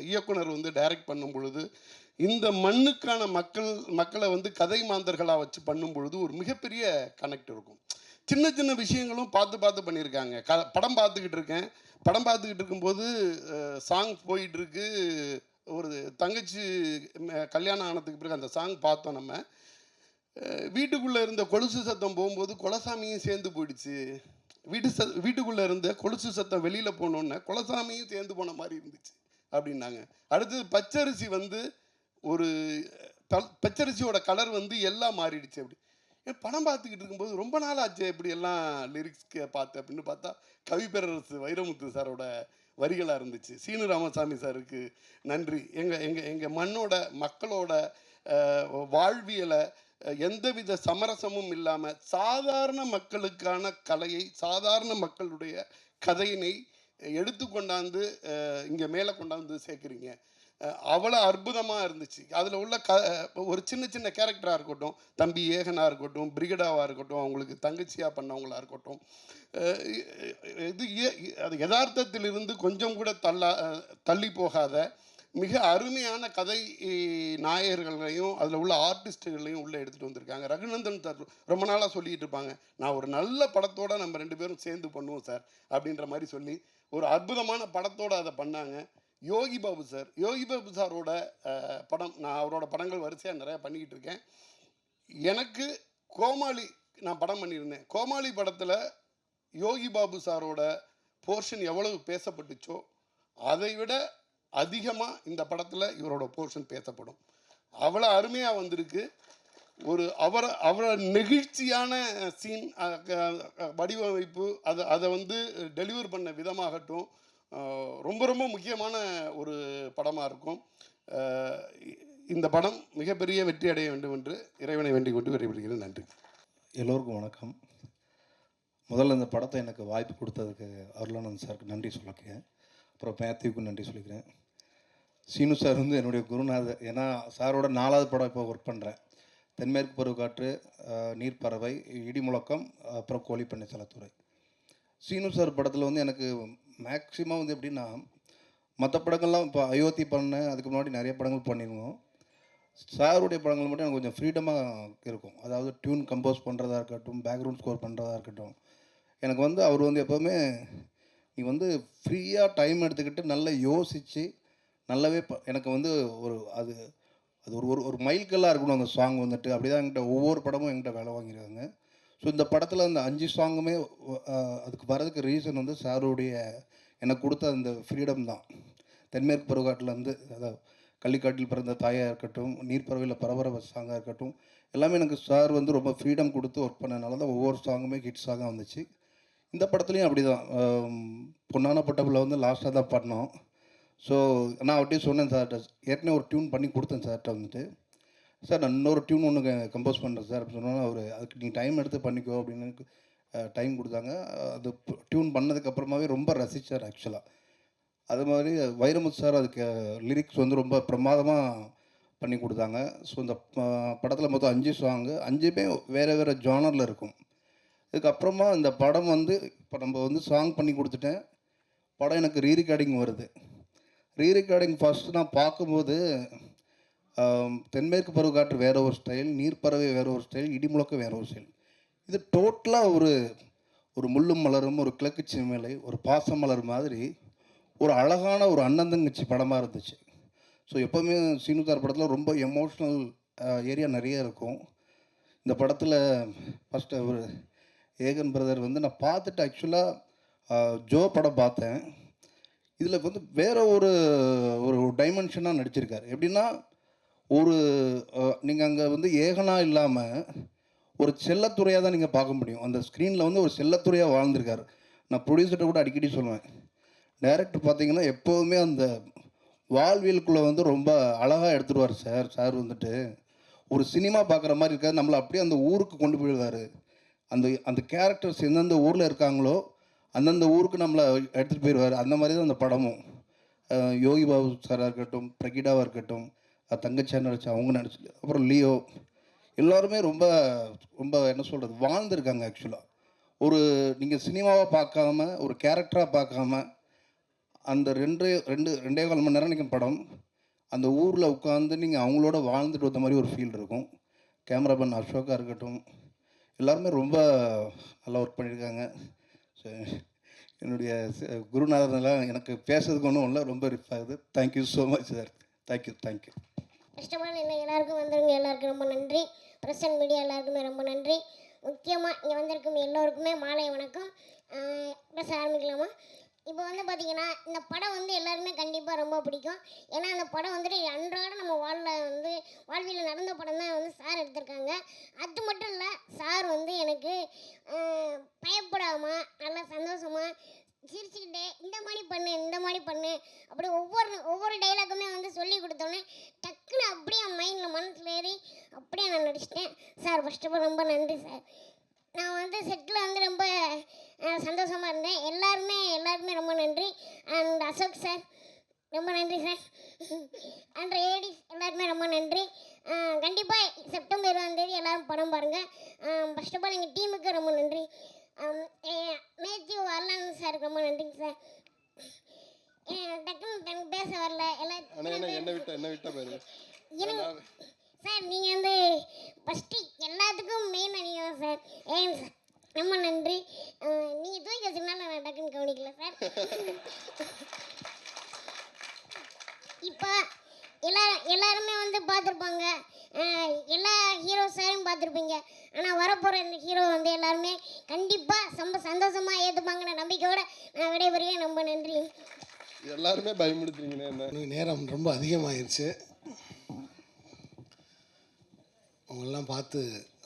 இயக்குனர் வந்து டைரக்ட் பண்ணும் பொழுது, இந்த மண்ணுக்கான மக்களை வந்து கதை மாந்தர்களாக வச்சு பண்ணும் பொழுது ஒரு மிகப்பெரிய கனெக்ட் இருக்கும். சின்ன சின்ன விஷயங்களும் பார்த்து பண்ணியிருக்காங்க. படம் பார்த்துக்கிட்டு இருக்கேன். படம் பார்த்துக்கிட்டு இருக்கும்போது சாங் போயிட்டுருக்கு. ஒரு தங்கச்சி கல்யாணம் ஆனதுக்கு பிறகு அந்த சாங் பார்த்தோம். நம்ம வீட்டுக்குள்ளே இருந்த கொலுசு சத்தம் போகும்போது கொலசாமியும் சேர்ந்து போயிடுச்சு. வீட்டுக்குள்ளே இருந்த கொலுசு சத்தம் வெளியில் போனோன்னே கொலசாமியும் சேர்ந்து போன மாதிரி இருந்துச்சு அப்படின்னாங்க. அடுத்தது பச்சரிசி வந்து ஒரு பச்சரிசியோட கலர் வந்து எல்லாம் மாறிடுச்சு. அப்படி படம் பார்த்துக்கிட்டு இருக்கும்போது ரொம்ப நாள் ஆச்சு இப்படி எல்லாம் லிரிக்ஸ்க்கு பார்த்தேன் அப்படின்னு பார்த்தா கவி பேரரசு வைரமுத்து சாரோட வரிகளாக இருந்துச்சு. சீனு ராமசாமி சாருக்கு நன்றி. எங்கள் மண்ணோட மக்களோட வாழ்வியலை எந்தவித சமரசமும் இல்லாமல் சாதாரண மக்களுக்கான கலையை, சாதாரண மக்களுடைய கதையினை எடுத்து கொண்டாந்து இங்கே மேலே கொண்டாந்து சேர்க்குறீங்க. அவ்வளோ அற்புதமாக இருந்துச்சு. அதில் உள்ள ஒரு சின்ன சின்ன கேரக்டராக இருக்கட்டும், தம்பி ஏகனாக இருக்கட்டும், பிரிகடாவாக இருக்கட்டும், அவங்களுக்கு தங்கச்சியாக பண்ணவங்களாக இருக்கட்டும், அது யதார்த்தத்திலிருந்து கொஞ்சம் கூட தள்ளி போகாத மிக அருமையான கதை நாயகர்களையும் அதில் உள்ள ஆர்டிஸ்ட்டுகளையும் உள்ளே எடுத்துகிட்டு வந்திருக்காங்க. ரகுநந்தன் சார் ரொம்ப நாளாக சொல்லிகிட்டு இருப்பாங்க, நான் ஒரு நல்ல படத்தோடு நம்ம 2 பேரும் சேர்ந்து பண்ணுவோம் சார் அப்படின்ற மாதிரி சொல்லி ஒரு அற்புதமான படத்தோடு அதை பண்ணாங்க. யோகி பாபு சாரோட படம், நான் அவரோட படங்கள் வரிசையாக நிறையா பண்ணிக்கிட்டு இருக்கேன். எனக்கு கோமாளி நான் படம் பண்ணியிருந்தேன். கோமாளி படத்தில் யோகி பாபு சாரோட போர்ஷன் எவ்வளவு பேசப்பட்டுச்சோ அதை விட அதிகமாக இந்த படத்தில் இவரோட போர்ஷன் பேசப்படும். அவ்வளோ அருமையாக வந்திருக்கு. அவரோட நெகிழ்ச்சியான சீன், வடிவமைப்பு, அதை வந்து டெலிவர் பண்ண விதமாகட்டும் ரொம்ப ரொம்ப முக்கியமான ஒரு படமாக இருக்கும். இந்த படம் மிகப்பெரிய வெற்றி அடைய வேண்டும் என்று இறைவனை வேண்டிக் கொண்டு விரைவிடுகிறேன். நன்றி. எல்லோருக்கும் வணக்கம். முதல்ல இந்த படத்தை எனக்கு வாய்ப்பு கொடுத்ததுக்கு அருளானந்த் சாருக்கு நன்றி சொல்லிக்கிறேன். அப்புறம் மேத்யூவுக்கும் நன்றி சொல்லிக்கிறேன். சீனு சார் வந்து என்னுடைய குருநாதர். ஏன்னா சாரோட 4வது படம் இப்போ ஒர்க் பண்ணுறேன். தென்மேற்கு பருவக்காற்று, நீர்ப்பறவை, இடிமுழக்கம், அப்புறம் கோழிப்பண்ணை செல்லத்துறை. சீனு சார் படத்தில் வந்து எனக்கு மேக்ஸிமம் வந்து எப்படின்னா, மற்ற படங்கள்லாம் இப்போ அயோத்தி பண்ணேன், அதுக்கு முன்னாடி நிறைய படங்கள் பண்ணியிருக்கோம். சாருடைய படங்கள் மட்டும் எனக்கு கொஞ்சம் ஃப்ரீடமாக இருக்கும். அதாவது டியூன் கம்போஸ் பண்ணுறதா இருக்கட்டும், பேக்ரவுண்ட் ஸ்கோர் பண்ணுறதா இருக்கட்டும், எனக்கு வந்து அவர் வந்து எப்போவுமே நீ வந்து ஃப்ரீயாக டைம் எடுத்துக்கிட்டு நல்லா யோசித்து நல்லாவே எனக்கு வந்து அது ஒரு மைல்கல்லாக இருக்கணும் அந்த சாங் வந்துட்டு. அப்படி தான் என்கிட்ட ஒவ்வொரு படமும் என்கிட்ட வேலை வாங்கியிருக்காங்க. ஸோ இந்த படத்தில் அந்த 5 சாங்குமே அதுக்கு வரதுக்கு ரீசன் வந்து சாருடைய எனக்கு கொடுத்த அந்த ஃப்ரீடம் தான். தென்மேற்கு பருவக்காட்டிலேருந்து, அதாவது கள்ளிக்காட்டில் பிறந்த தாயாக இருக்கட்டும், நீர்ப்பறவையில் பரபரப்ப சாங்காக இருக்கட்டும், எல்லாமே எனக்கு சார் வந்து ரொம்ப ஃப்ரீடம் கொடுத்து ஒர்க் பண்ணனால தான் ஒவ்வொரு சாங்குமே ஹிட் சாங்காக வந்துச்சு. இந்த படத்துலையும் அப்படி தான். பொன்னான பட்டபில் வந்து லாஸ்ட்டாக தான் பண்ணோம். ஸோ நான் அவர்கிட்டயே சொன்னேன் சார்கிட்ட, ஏற்கனவே ஒரு டியூன் பண்ணி கொடுத்தேன் சார்கிட்ட வந்துட்டு, சார் நான் இன்னொரு டியூன் ஒன்று கம்போஸ் பண்ணுறேன் சார் அப்படின்னு சொன்னால், அவர் அதுக்கு நீ டைம் எடுத்து பண்ணிக்கோ அப்படின்னு டைம் கொடுத்தாங்க. அது டியூன் பண்ணதுக்கப்புறமாவே ரொம்ப ரசித்தார் ஆக்சுவலாக. அது மாதிரி வைரமுத்து சார் அதுக்கு லிரிக்ஸ் வந்து ரொம்ப பிரமாதமாக பண்ணி கொடுத்தாங்க. ஸோ இந்த படத்தில் மொத்தம் 5 சாங்கு, 5மே வேறு ஜானரில் இருக்கும். இதுக்கப்புறமா இந்த படம் வந்து இப்போ நம்ம வந்து சாங் பண்ணி கொடுத்துட்டேன். படம் எனக்கு ரீரெக்கார்டிங் வருது. ரீரெக்கார்டிங் ஃபஸ்ட்டு நான் பார்க்கும்போது தென்மேற்கு பருவக்காற்று வேறு ஒரு ஸ்டைல், நீர்ப்பறவை வேறு ஒரு ஸ்டைல், இடிமுழக்கம் வேறு ஒரு ஸ்டைல். இது டோட்டலாக ஒரு முள்ளும் மலரும், ஒரு கிழக்கு சீமைலை, ஒரு பாசம் மலர் மாதிரி ஒரு அழகான ஒரு அண்ணன் தங்கச்சி படமாக இருந்துச்சு. ஸோ எப்போவுமே சீனுதார் படத்தில் ரொம்ப எமோஷ்னல் ஏரியா நிறைய இருக்கும். இந்த படத்தில் ஃபஸ்ட்டு ஒரு ஏகன் பிரதர் வந்து நான் பார்த்துட்டு ஆக்சுவலாக ஜோ படம் பார்த்தேன். இதில் வந்து வேறு ஒரு டைமென்ஷனாக நடிச்சிருக்கார். எப்படின்னா, நீங்கள் அங்கே வந்து ஏகனாக இல்லாமல் ஒரு செல்லத்துறையாக தான் நீங்கள் பார்க்க முடியும். அந்த ஸ்க்ரீனில் வந்து ஒரு செல்லத்துறையாக வாழ்ந்திருக்காரு. நான் ப்ரொடியூசர்கிட்ட கூட அடிக்கடி சொல்லுவேன், டைரக்டர் பார்த்தீங்கன்னா எப்போதுமே அந்த வாழ்வியலுக்குள்ளே வந்து ரொம்ப அழகாக எடுத்துருவார் சார். சார் வந்துட்டு ஒரு சினிமா பார்க்குற மாதிரி இருக்காது, நம்மளை அப்படியே அந்த ஊருக்கு கொண்டு போயிடுவார். அந்த அந்த கேரக்டர்ஸ் எந்தெந்த ஊரில் இருக்காங்களோ அந்தந்த ஊருக்கு நம்மளை எடுத்துகிட்டு போயிடுவார். அந்த மாதிரி தான் அந்த படமும். யோகி பாபு சாராக இருக்கட்டும், பிரகிடாவாக இருக்கட்டும், தங்கச்சியாக நடிச்சு அவங்க நடிச்சு, அப்புறம் லியோ, எல்லாருமே ரொம்ப ரொம்ப என்ன சொல்கிறது வாழ்ந்துருக்காங்க. ஆக்சுவலாக ஒரு நீங்கள் சினிமாவாக பார்க்காம ஒரு கேரக்டராக பார்க்காம அந்த 2.5 மணி நேரம் நீங்கள் படம் அந்த ஊரில் உட்காந்து நீங்கள் அவங்களோட வாழ்ந்துட்டு வந்த மாதிரி ஒரு ஃபீல் இருக்கும். கேமராமேன் அசோகா இருக்கட்டும், எல்லாருமே ரொம்ப நல்லா ஒர்க் பண்ணியிருக்காங்க. ஸோ என்னுடைய குருநாதர்லாம் எனக்கு பேசுறதுக்கு ஒன்றும் இல்லை, ரொம்ப ரிஃப் ஆகுது. Thank you so much sir. Thank you. First of all என்ன எல்லாருக்கும் வந்திருங்க எல்லாருக்கும் ரொம்ப நன்றி. ப்ரெஸ் அண்ட் மீடியா எல்லாருக்குமே ரொம்ப நன்றி. முக்கியமாக இங்கே வந்திருக்கும் எல்லோருக்குமே மாலை வணக்கம். ப்ளஸ் ஆரம்பிக்கலாமா? இப்போ வந்து பார்த்திங்கன்னா இந்த படம் வந்து எல்லாருமே கண்டிப்பாக ரொம்ப பிடிக்கும். ஏன்னா அந்த படம் வந்துட்டு அன்றாட நம்ம வாழ்வியில் நடந்த படம் தான் வந்து சார் எடுத்திருக்காங்க. அது மட்டும் இல்லை, சார் வந்து எனக்கு பயப்படாமல் நல்லா சந்தோஷமாக சிரிச்சுக்கிட்டே இந்த மாதிரி பண்ணு அப்படி ஒவ்வொரு டைலாக்குமே வந்து சொல்லி கொடுத்தோன்னே டக்குன்னு அப்படியே என் மைண்டில் மனசில் ஏறி அப்படியே நான் நடிச்சிட்டேன். சார் ஃபர்ஸ்ட் ஆஃப் ஆல் ரொம்ப நன்றி சார். நான் வந்து செட்டில் வந்து ரொம்ப சந்தோஷமாக இருந்தேன். எல்லாருமே ரொம்ப நன்றி. அண்ட் அசோக் சார் ரொம்ப நன்றி சார். அண்ட் ஏடிஸ் எல்லாருக்குமே ரொம்ப நன்றி. கண்டிப்பாக செப்டம்பர் 20 எல்லோரும் படம் பாருங்கள். ஃபர்ஸ்ட் ஆஃப் ஆல் எங்கள் டீமுக்கு ரொம்ப நன்றி. மேத்யூ வரலான்னு சாருக்கு ரொம்ப நன்றிங்க சார். டக்குன்னு பேச வரல என்ன விட்ட பாரு சார். நீங்கள் வந்து ஃபஸ்ட்டு எல்லாத்துக்கும் மெயின் நீங்கள் தான் சார். ஏன் சார் ரொம்ப நன்றி. நீங்கள் தூக்கி வச்சுருந்தாலும் நான் டக்குன்னு கவனிக்கல சார். இப்போ எல்லாருமே வந்து பார்த்துருப்பாங்க, எல்லா ஹீரோ சாரையும் பார்த்துருப்பீங்க. ஆனால் வரப்போகிற இந்த ஹீரோ வந்து எல்லாருமே கண்டிப்பாக ரொம்ப சந்தோஷமாக ஏற்றுப்பாங்கன்னு நம்பிக்கையோடு நான் விடைபெறுவேன். ரொம்ப நன்றி. எல்லாருமே பயமுடுத்துறீங்கன்னு என்ன நேரம் ரொம்ப அதிகமாகிடுச்சு. அவங்களெல்லாம் பார்த்து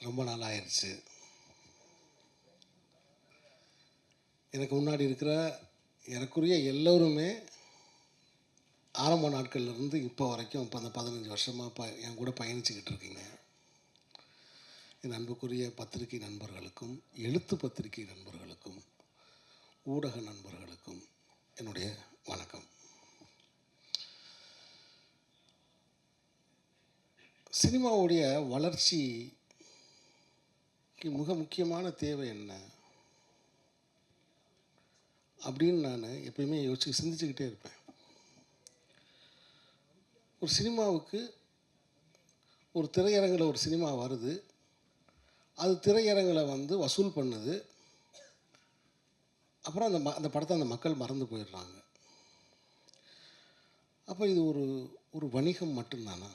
ரொம்ப நாள் ஆயிடுச்சு. எனக்கு முன்னாடி இருக்கிற எனக்குரிய எல்லோருமே ஆரம்ப நாட்கள்லேருந்து இப்போ வரைக்கும் இப்போ அந்த 15 வருஷமாக என் கூட பயணிச்சுக்கிட்டு இருக்கீங்க. என் அன்புக்குரிய பத்திரிகை நண்பர்களுக்கும், எழுத்து பத்திரிகை நண்பர்களுக்கும், ஊடக நண்பர்களுக்கும் என்னுடைய வணக்கம். சினிமாவுடைய வளர்ச்சிக்கு மிக முக்கியமான தேவை என்ன அப்படின்னு நான் எப்பயுமே சிந்திச்சுக்கிட்டே இருப்பேன். ஒரு சினிமாவுக்கு ஒரு திரையரங்கில் ஒரு சினிமா வருது, அது திரையரங்கில் வந்து வசூல் பண்ணுது, அப்புறம் அந்த படத்தை அந்த மக்கள் மறந்து போயிடுறாங்க. அப்போ இது ஒரு வணிகம் மட்டும்தானா?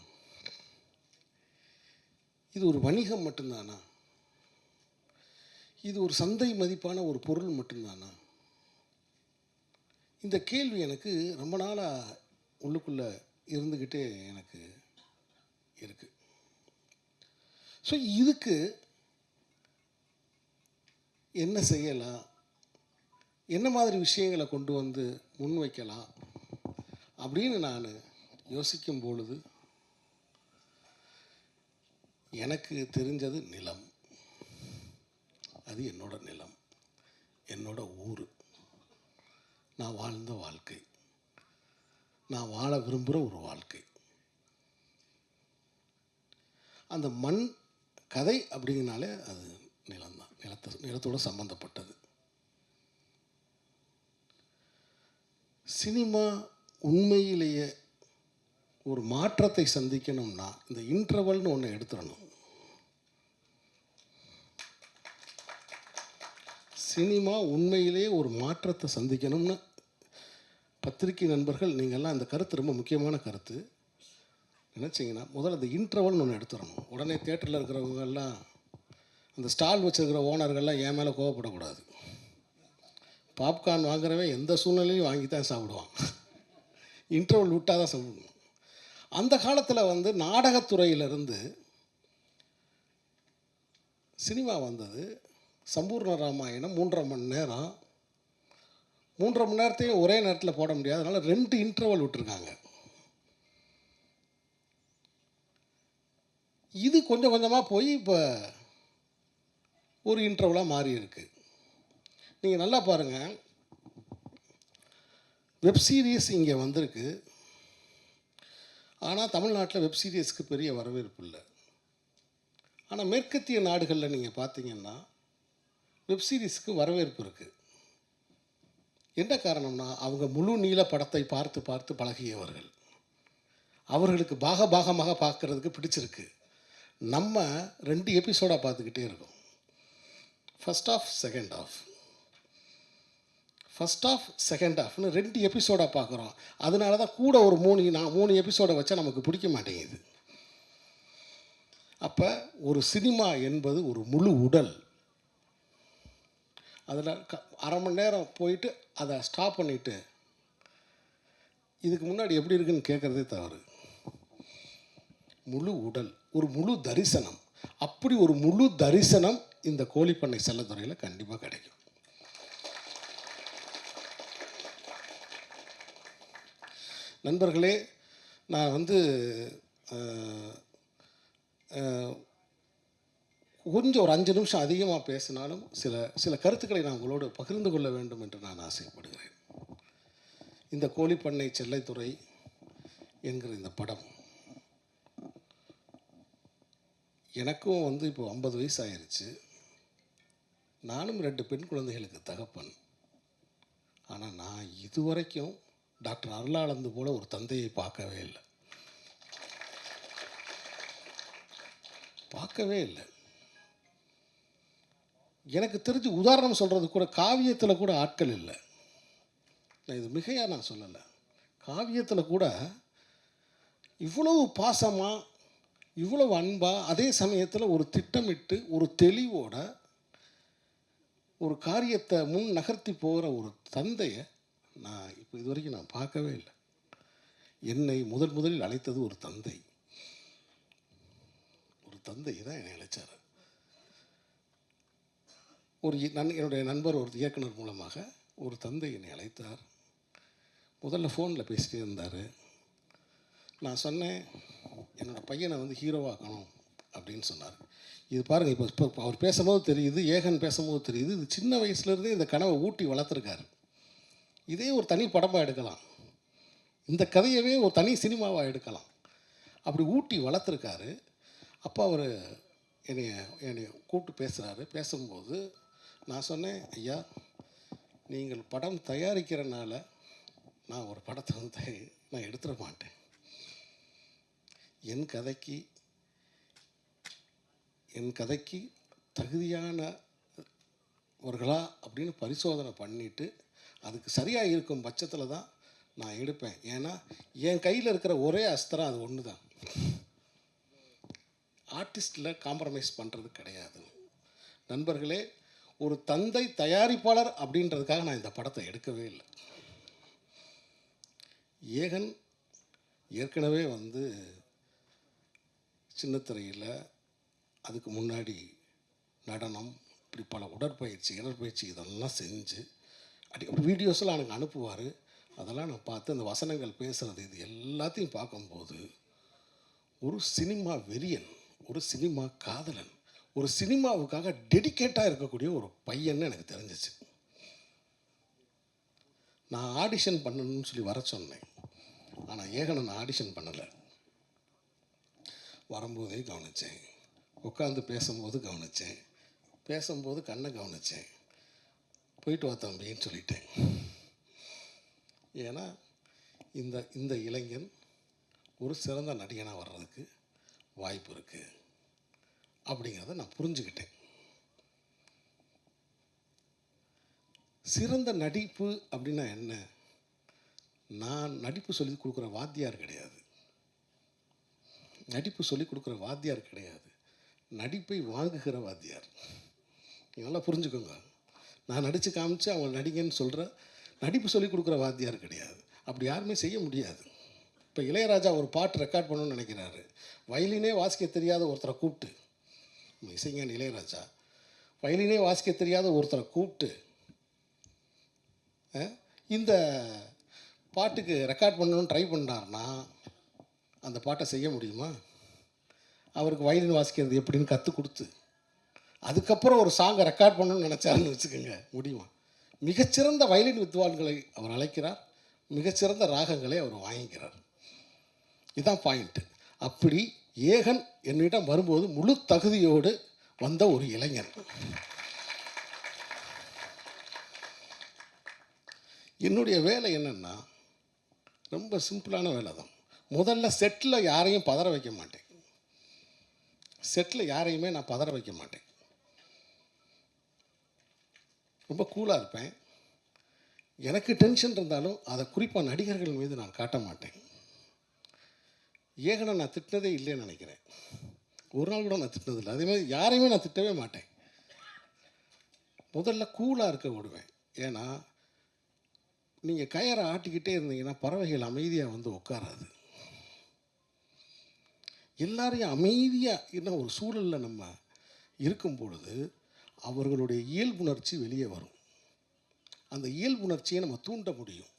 இது ஒரு வணிகம் மட்டும்தானா? இது ஒரு சந்தை மதிப்பான ஒரு பொருள் மட்டும்தானா? இந்த கேள்வி எனக்கு ரொம்ப நாளாக உள்ளுக்குள்ளே இருந்துக்கிட்டே எனக்கு இருக்குது. ஸோ இதுக்கு என்ன செய்யலாம், என்ன மாதிரி விஷயங்களை கொண்டு வந்து முன்வைக்கலாம் அப்படின்னு நான் யோசிக்கும் பொழுது எனக்கு தெரிஞ்சது நிலம். அது என்னோட நிலம், என்னோட ஊர், நான் வாழ்ந்த வாழ்க்கை, நான் வாழ விரும்புகிற ஒரு வாழ்க்கை. அந்த மண் கதை அப்படிங்கனாலே அது நிலம்தான், நிலத்தோட சம்மந்தப்பட்டது. சினிமா உண்மையிலேயே ஒரு மாற்றத்தை சந்திக்கணும்னா இந்த இன்டர்வல்னு ஒன்று எடுத்துடணும். சினிமா உண்மையிலேயே ஒரு மாற்றத்தை சந்திக்கணும்னு பத்திரிகை நண்பர்கள் நீங்கள்லாம் இந்த கருத்து ரொம்ப முக்கியமான கருத்து நினச்சிங்கன்னா முதல்ல அந்த இன்டர்வல்னு ஒன்று எடுத்துடணும். உடனே தேட்டரில் இருக்கிறவங்கெல்லாம் அந்த ஸ்டால் வச்சுருக்கிற ஓனர்கள்லாம் என் மேலே கோவப்படக்கூடாது. பாப்கார்ன் வாங்குறவன் எந்த சூழ்நிலையும் வாங்கி தான் சாப்பிடுவான், இன்டர்வல் விட்டால் தான் சாப்பிடணும். அந்த காலத்தில் வந்து நாடகத்துறையிலிருந்து சினிமா வந்தது சம்பூர்ண ராமாயணம் 3.5 மணி நேரம். 3.5 மணி நேரத்தையும் ஒரே நேரத்தில் போட முடியாது, அதனால் 2 இன்டர்வல் விட்டுருக்காங்க. இது கொஞ்சம் கொஞ்சமாக போய் இப்போ ஒரு இன்டர்வலாக மாறி இருக்கு. நீங்கள் நல்லா பாருங்கள், வெப் சீரிஸ் இங்கே வந்திருக்கு. ஆனால் தமிழ்நாட்டில் வெப் சீரிஸ்க்கு பெரிய வரவேற்பு இல்லை. ஆனால் மேற்கத்திய நாடுகளில் நீங்கள் பார்த்தீங்கன்னா வெப் சீரிஸ்க்கு வரவேற்பு இருக்குது. என்ன காரணம்னா அவங்க முழு நீள படத்தை பார்த்து பார்த்து பழகியவர்கள், அவர்களுக்கு பாகமாக பார்க்குறதுக்கு பிடிச்சிருக்கு. நம்ம 2 எபிசோடாக பார்த்துக்கிட்டே இருக்கோம். ஃபஸ்ட் ஆஃப் செகண்ட் ஆஃப்னு 2 எபிசோடாக பார்க்குறோம். அதனால தான் கூட ஒரு 3 எபிசோடை வச்சா நமக்கு பிடிக்க மாட்டேங்குது. அப்போ ஒரு சினிமா என்பது ஒரு முழு உடல். அதில் அரை மணி நேரம் போயிட்டு அதை ஸ்டாப் பண்ணிவிட்டு இதுக்கு முன்னாடி எப்படி இருக்குன்னு கேட்குறதே தவறு. முழு உடல், ஒரு முழு தரிசனம். அப்படி ஒரு முழு தரிசனம் இந்த கோழிப்பண்ணை செல்லத்துறையில் கண்டிப்பாக கிடைக்கும். நண்பர்களே, நான் கொஞ்சம் ஒரு 5 நிமிஷம் அதிகமாக பேசினாலும் சில கருத்துக்களை நான் உங்களோடு பகிர்ந்து கொள்ள வேண்டும் என்று நான் ஆசைப்படுகிறேன். இந்த கோழிப்பண்ணை செல்லத்துறை என்கிற இந்த படம் எனக்கும் இப்போ 50 வயசு ஆயிடுச்சு. நானும் 2 பெண் குழந்தைகளுக்கு தகப்பன். ஆனால் நான் இதுவரைக்கும் டாக்டர் அருளானந்து போல ஒரு தந்தையை பார்க்கவே இல்லை. எனக்கு தெரிஞ்சு உதாரணம் சொல்கிறது கூட காவியத்தில் கூட ஆட்கள் இல்லை. நான் இது மிகையாக நான் சொல்லலை. காவியத்தில் கூட இவ்வளவு பாசமாக, இவ்வளவு அன்பாக, அதே சமயத்தில் ஒரு திட்டமிட்டு ஒரு தெளிவோட ஒரு காரியத்தை முன் நகர்த்தி போகிற ஒரு தந்தையை நான் இப்போ இது வரைக்கும் நான் பார்க்கவே இல்லை. என்னை முதலில் அழைத்தது ஒரு தந்தை தான் என்னை அழைச்சார். என்னுடைய நண்பர் ஒரு இயக்குனர் மூலமாக ஒரு தந்தை என்னை அழைத்தார். முதல்ல ஃபோனில் பேசிகிட்டே இருந்தார். நான் சொன்னேன், என்னோடய பையனை ஹீரோவாக்கணும் அப்படின்னு சொன்னார். இது பாருங்கள், இப்போ அவர் பேசும்போது தெரியுது, ஏகன் பேசும்போது தெரியுது, இது சின்ன வயசுலேருந்தே இந்த கனவை ஊட்டி வளர்த்துருக்காரு. இதே ஒரு தனி படமாக எடுக்கலாம், இந்த கதையவே ஒரு தனி சினிமாவாக எடுக்கலாம். அப்படி ஊட்டி வளர்த்துருக்காரு. அப்போ அவர் என்னை கூப்பிட்டு பேசுகிறாரு. பேசும்போது நான் சொன்னேன், ஐயா, நீங்கள் படம் தயாரிக்கிறனால நான் ஒரு படத்தை நான் எடுத்துட மாட்டேன். என் கதைக்கு தகுதியானவர்களா அப்படின்னு பரிசோதனை பண்ணிவிட்டு அதுக்கு சரியாக இருக்கும் பட்சத்தில் தான் நான் எடுப்பேன். ஏன்னா என் கையில் இருக்கிற ஒரே அஸ்திரம் அது ஒன்று தான். ஆர்டிஸ்டில் காம்ப்ரமைஸ் பண்ணுறது கிடையாது. நண்பர்களே, ஒரு தந்தை தயாரிப்பாளர் அப்படின்றதுக்காக நான் இந்த படத்தை எடுக்கவே இல்லை. ஏகன் ஏற்கனவே சின்னத்திரையில் அதுக்கு முன்னாடி நடனம், இப்படி பல இடற்பயிற்சி இதெல்லாம் செஞ்சு வீடியோஸெல்லாம் எனக்கு அனுப்புவார். அதெல்லாம் நான் பார்த்து அந்த வசனங்கள் பேசுகிறது இது எல்லாத்தையும் பார்க்கும்போது ஒரு சினிமா வெறியன், ஒரு சினிமா காதலன், ஒரு சினிமாவுக்காக டெடிக்கேட்டாக இருக்கக்கூடிய ஒரு பையன்னு எனக்கு தெரிஞ்சிச்சு. நான் ஆடிஷன் பண்ணணும்னு சொல்லி வர சொன்னேன். ஆனால் ஏகனை நான் ஆடிஷன் பண்ணலை. வரும்போதே கவனித்தேன், உட்காந்து பேசும்போது கவனித்தேன், பேசும்போது கண்ணை கவனித்தேன். போயிட்டு வா தம்பின்னு சொல்லிட்டேன். ஏன்னா இந்த இளைஞன் ஒரு சிறந்த நடிகனாக வர்றதுக்கு வாய்ப்பு இருக்குது அப்படிங்கிறத நான் புரிஞ்சுக்கிட்டேன். சிறந்த நடிப்பு அப்படின்னா என்ன? நான் நடிப்பு சொல்லி கொடுக்குற வாத்தியார் கிடையாது. நடிப்பை வாங்குகிற வாத்தியார். நீங்கள் நல்லா புரிஞ்சுக்கோங்க. நான் நடித்து காமிச்சு அவங்க நடிகன்னு சொல்கிற நடிப்பு சொல்லி கொடுக்குற வாத்தியார் கிடையாது. அப்படி யாருமே செய்ய முடியாது. இப்போ இளையராஜா ஒரு பாட்டு ரெக்கார்ட் பண்ணணும்னு நினைக்கிறாரு. வயலினே வாசிக்க தெரியாத ஒருத்தரை கூப்பிட்டு இசைஞானி இளையராஜா வயலினே வாசிக்க தெரியாத ஒருத்தரை கூப்பிட்டு இந்த பாட்டுக்கு ரெக்கார்ட் பண்ணணும்னு ட்ரை பண்ணார்னா அந்த பாட்டை செய்ய முடியுமா? அவருக்கு வயலின் வாசிக்கிறது எப்படின்னு கற்றுக் கொடுத்து அதுக்கப்புறம் ஒரு சாங்கை ரெக்கார்ட் பண்ணணும்னு நினச்சாருன்னு வச்சுக்கோங்க, முடியுமா? மிகச்சிறந்த வயலின் வித்வான்களை அவர் அழைக்கிறார், மிகச்சிறந்த ராகங்களை அவர் வாங்கிக்கிறார். இதுதான் பாயிண்ட்டு. அப்படி ஏகன் என்னிடம் வரும்போது முழு தகுதியோடு வந்த ஒரு இளைஞர். என்னுடைய வேலை என்னென்னா ரொம்ப சிம்பிளான வேலை தான். முதல்ல செட்டில் யாரையும் பதற வைக்க மாட்டேன். செட்டில் யாரையுமே நான் பதற வைக்க மாட்டேன். ரொம்ப கூலாக இருப்பேன். எனக்கு டென்ஷன் இருந்தாலும் அதை குறிப்பாக நடிகர்கள் மீது நான் காட்ட மாட்டேன். ஏகனை நான் திட்டினதே இல்லைன்னு நினைக்கிறேன். ஒரு நாள் கூட நான் திட்டினதில்லை. அதேமாதிரி யாரையுமே நான் திட்டவே மாட்டேன். முதல்ல கூலாக இருக்க விடுவேன். ஏன்னா நீங்கள் கயரை ஆட்டிக்கிட்டே இருந்தீங்கன்னா பறவைகள் அமைதியாக வந்து உட்காராது. எல்லாரையும் அமைதியாக இன்னும் ஒரு சூழலில் நம்ம இருக்கும் பொழுது அவர்களுடைய இயல்புணர்ச்சி வெளியே வரும். அந்த இயல்புணர்ச்சியை நம்ம தூண்ட முடியும்.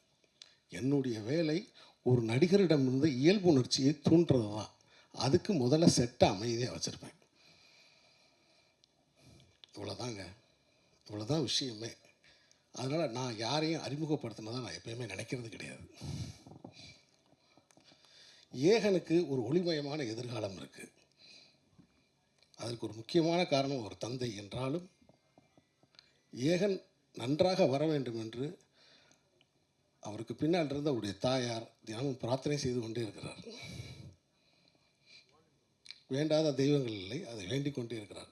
என்னுடைய வேலை ஒரு நடிகரிடமிருந்து இயல்புணர்ச்சியை தூண்டுறது தான். அதுக்கு முதல்ல செட்டை அமைதியாக வச்சுருப்பேன். இவ்வளோதாங்க, இவ்வளோதான் விஷயமே. அதனால் நான் யாரையும் அறிமுகப்படுத்தினதாக நான் எப்பயுமே நினைக்கிறது கிடையாது. ஏகனுக்கு ஒரு ஒளிமயமான எதிர்காலம் இருக்குது. அதற்கு ஒரு முக்கியமான காரணம் ஒரு தந்தை என்றாலும் ஏகன் நன்றாக வர வேண்டும் என்று அவருக்கு பின்னால் இருந்த அவருடைய தாயார் தினமும் பிரார்த்தனை செய்து கொண்டே இருக்கிறார். வேண்டாத தெய்வங்கள் இல்லை, அதை வேண்டிக் கொண்டே இருக்கிறார்.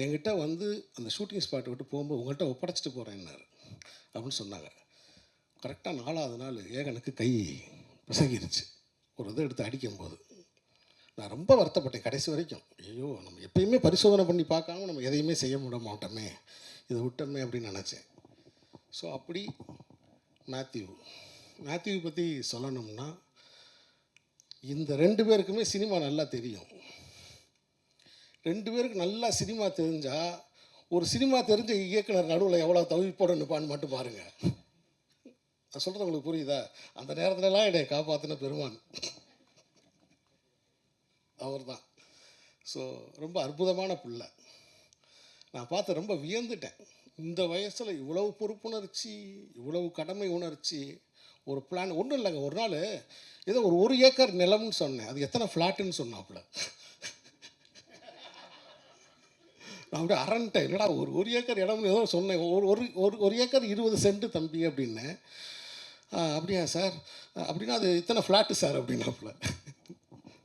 என்கிட்ட வந்து அந்த ஷூட்டிங் ஸ்பாட்டை விட்டு போகும்போது உங்கள்கிட்ட ஒப்படைச்சிட்டு போகிறேன்னாரு அப்படின்னு சொன்னாங்க. கரெக்டாக 4வது நாள் ஏகனுக்கு கை பிசகிருச்சு. ஒரு இதை எடுத்து அடிக்கும்போது நான் ரொம்ப வருத்தப்பட்டேன் கடைசி வரைக்கும். ஐயோ, நம்ம எப்பயுமே பரிசோதனை பண்ணி பார்க்காம நம்ம எதையுமே செய்ய விட மாட்டோமே, இதை விட்டோமே அப்படின்னு நினச்சேன். ஸோ அப்படி மேத்யூ பற்றி சொல்லணும்னா இந்த 2 பேருக்குமே சினிமா நல்லா தெரியும். 2 பேருக்கு நல்லா சினிமா தெரிஞ்சால் ஒரு சினிமா தெரிஞ்ச இயக்குனர் நடுவில் எவ்வளோ தவிப்போட நிற்பான்னு மட்டும் பாருங்கள். நான் சொல்கிறது உங்களுக்கு புரியுதா? அந்த நேரத்துலலாம் என்னை காப்பாற்றின பெருமான் அவர் தான். ஸோ ரொம்ப அற்புதமான பிள்ளை. நான் பார்த்து ரொம்ப வியந்துட்டேன். இந்த வயசில் இவ்வளவு பொறுப்புணர்ச்சி, இவ்வளவு கடமை உணர்ச்சி, ஒரு பிளான் ஒன்றும் இல்லைங்க. ஒரு நாள் ஏதோ ஒரு 1 ஏக்கர் நிலம்னு சொன்னேன். அது எத்தனை ஃப்ளாட்டுன்னு சொன்னாப்புல. நான் அப்படியே அரண்டேன். என்னடா ஒரு ஏக்கர் இடம்னு ஏதோ சொன்னேன். ஒரு ஏக்கர் 20 சென்ட் தம்பி அப்படின்னேன். அப்படியா சார், அப்படின்னா அது இத்தனை ஃப்ளாட்டு சார் அப்படின்னாப்புல.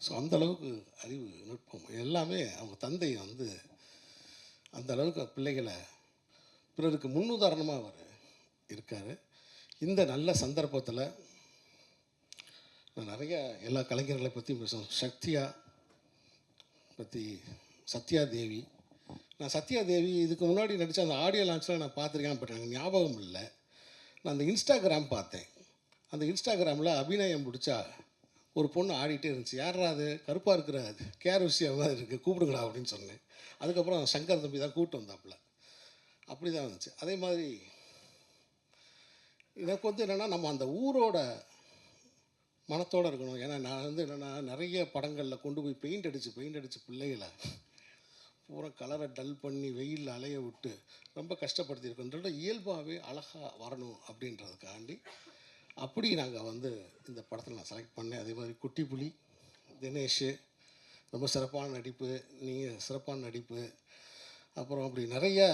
ஸோ அந்தளவுக்கு அறிவு நுட்பம் எல்லாமே அவங்க தந்தை வந்து அந்த அளவுக்கு பிள்ளைகளை பிறருக்கு முன்னுதாரணமாக அவர் இருக்கார். இந்த நல்ல சந்தர்ப்பத்தில் நான் நிறைய எல்லா கலைஞர்களை பற்றி பேசணும். சத்யா தேவி. நான் சத்யா தேவி இதுக்கு முன்னாடி நடித்த அந்த ஆடியோ லான்ச்சில் நான் பார்த்துருக்கேன். பட் எனக்கு ஞாபகம் இல்லை. நான் அந்த இன்ஸ்டாகிராம் பார்த்தேன். அந்த இன்ஸ்டாகிராமில் அபிநயம் பிடிச்சா ஒரு பொண்ணு ஆடிட்டே இருந்துச்சு. யாரா அது, கருப்பாக இருக்கிற கேர் விஷயமாக இருக்குது, கூப்பிடுங்கடா அப்படின்னு சொன்னேன். அதுக்கப்புறம் சங்கர் தம்பி தான் கூப்பிட்டு வந்தாப்புல. அப்படி தான் இருந்துச்சு. அதே மாதிரி எனக்கு வந்து என்னென்னா நம்ம அந்த ஊரோட மனத்தோடு இருக்கணும். ஏன்னா நான் வந்து என்னென்னா நிறைய படங்களில் கொண்டு போய் பெயிண்ட் அடித்து பிள்ளைகளை பூரா கலரை டல் பண்ணி வெயிலில் அலைய விட்டு ரொம்ப கஷ்டப்படுத்தியிருக்கோன்றத இயல்பாகவே அழகாக வரணும் அப்படின்றதுக்காண்டி அப்படி நாங்கள் வந்து இந்த படத்தில் நான் செலக்ட் பண்ணேன். அதே மாதிரி குட்டி புலி, தினேஷ் ரொம்ப சிறப்பான நடிப்பு, நீங்கள் சிறப்பான நடிப்பு. அப்புறம் அப்படி நிறையா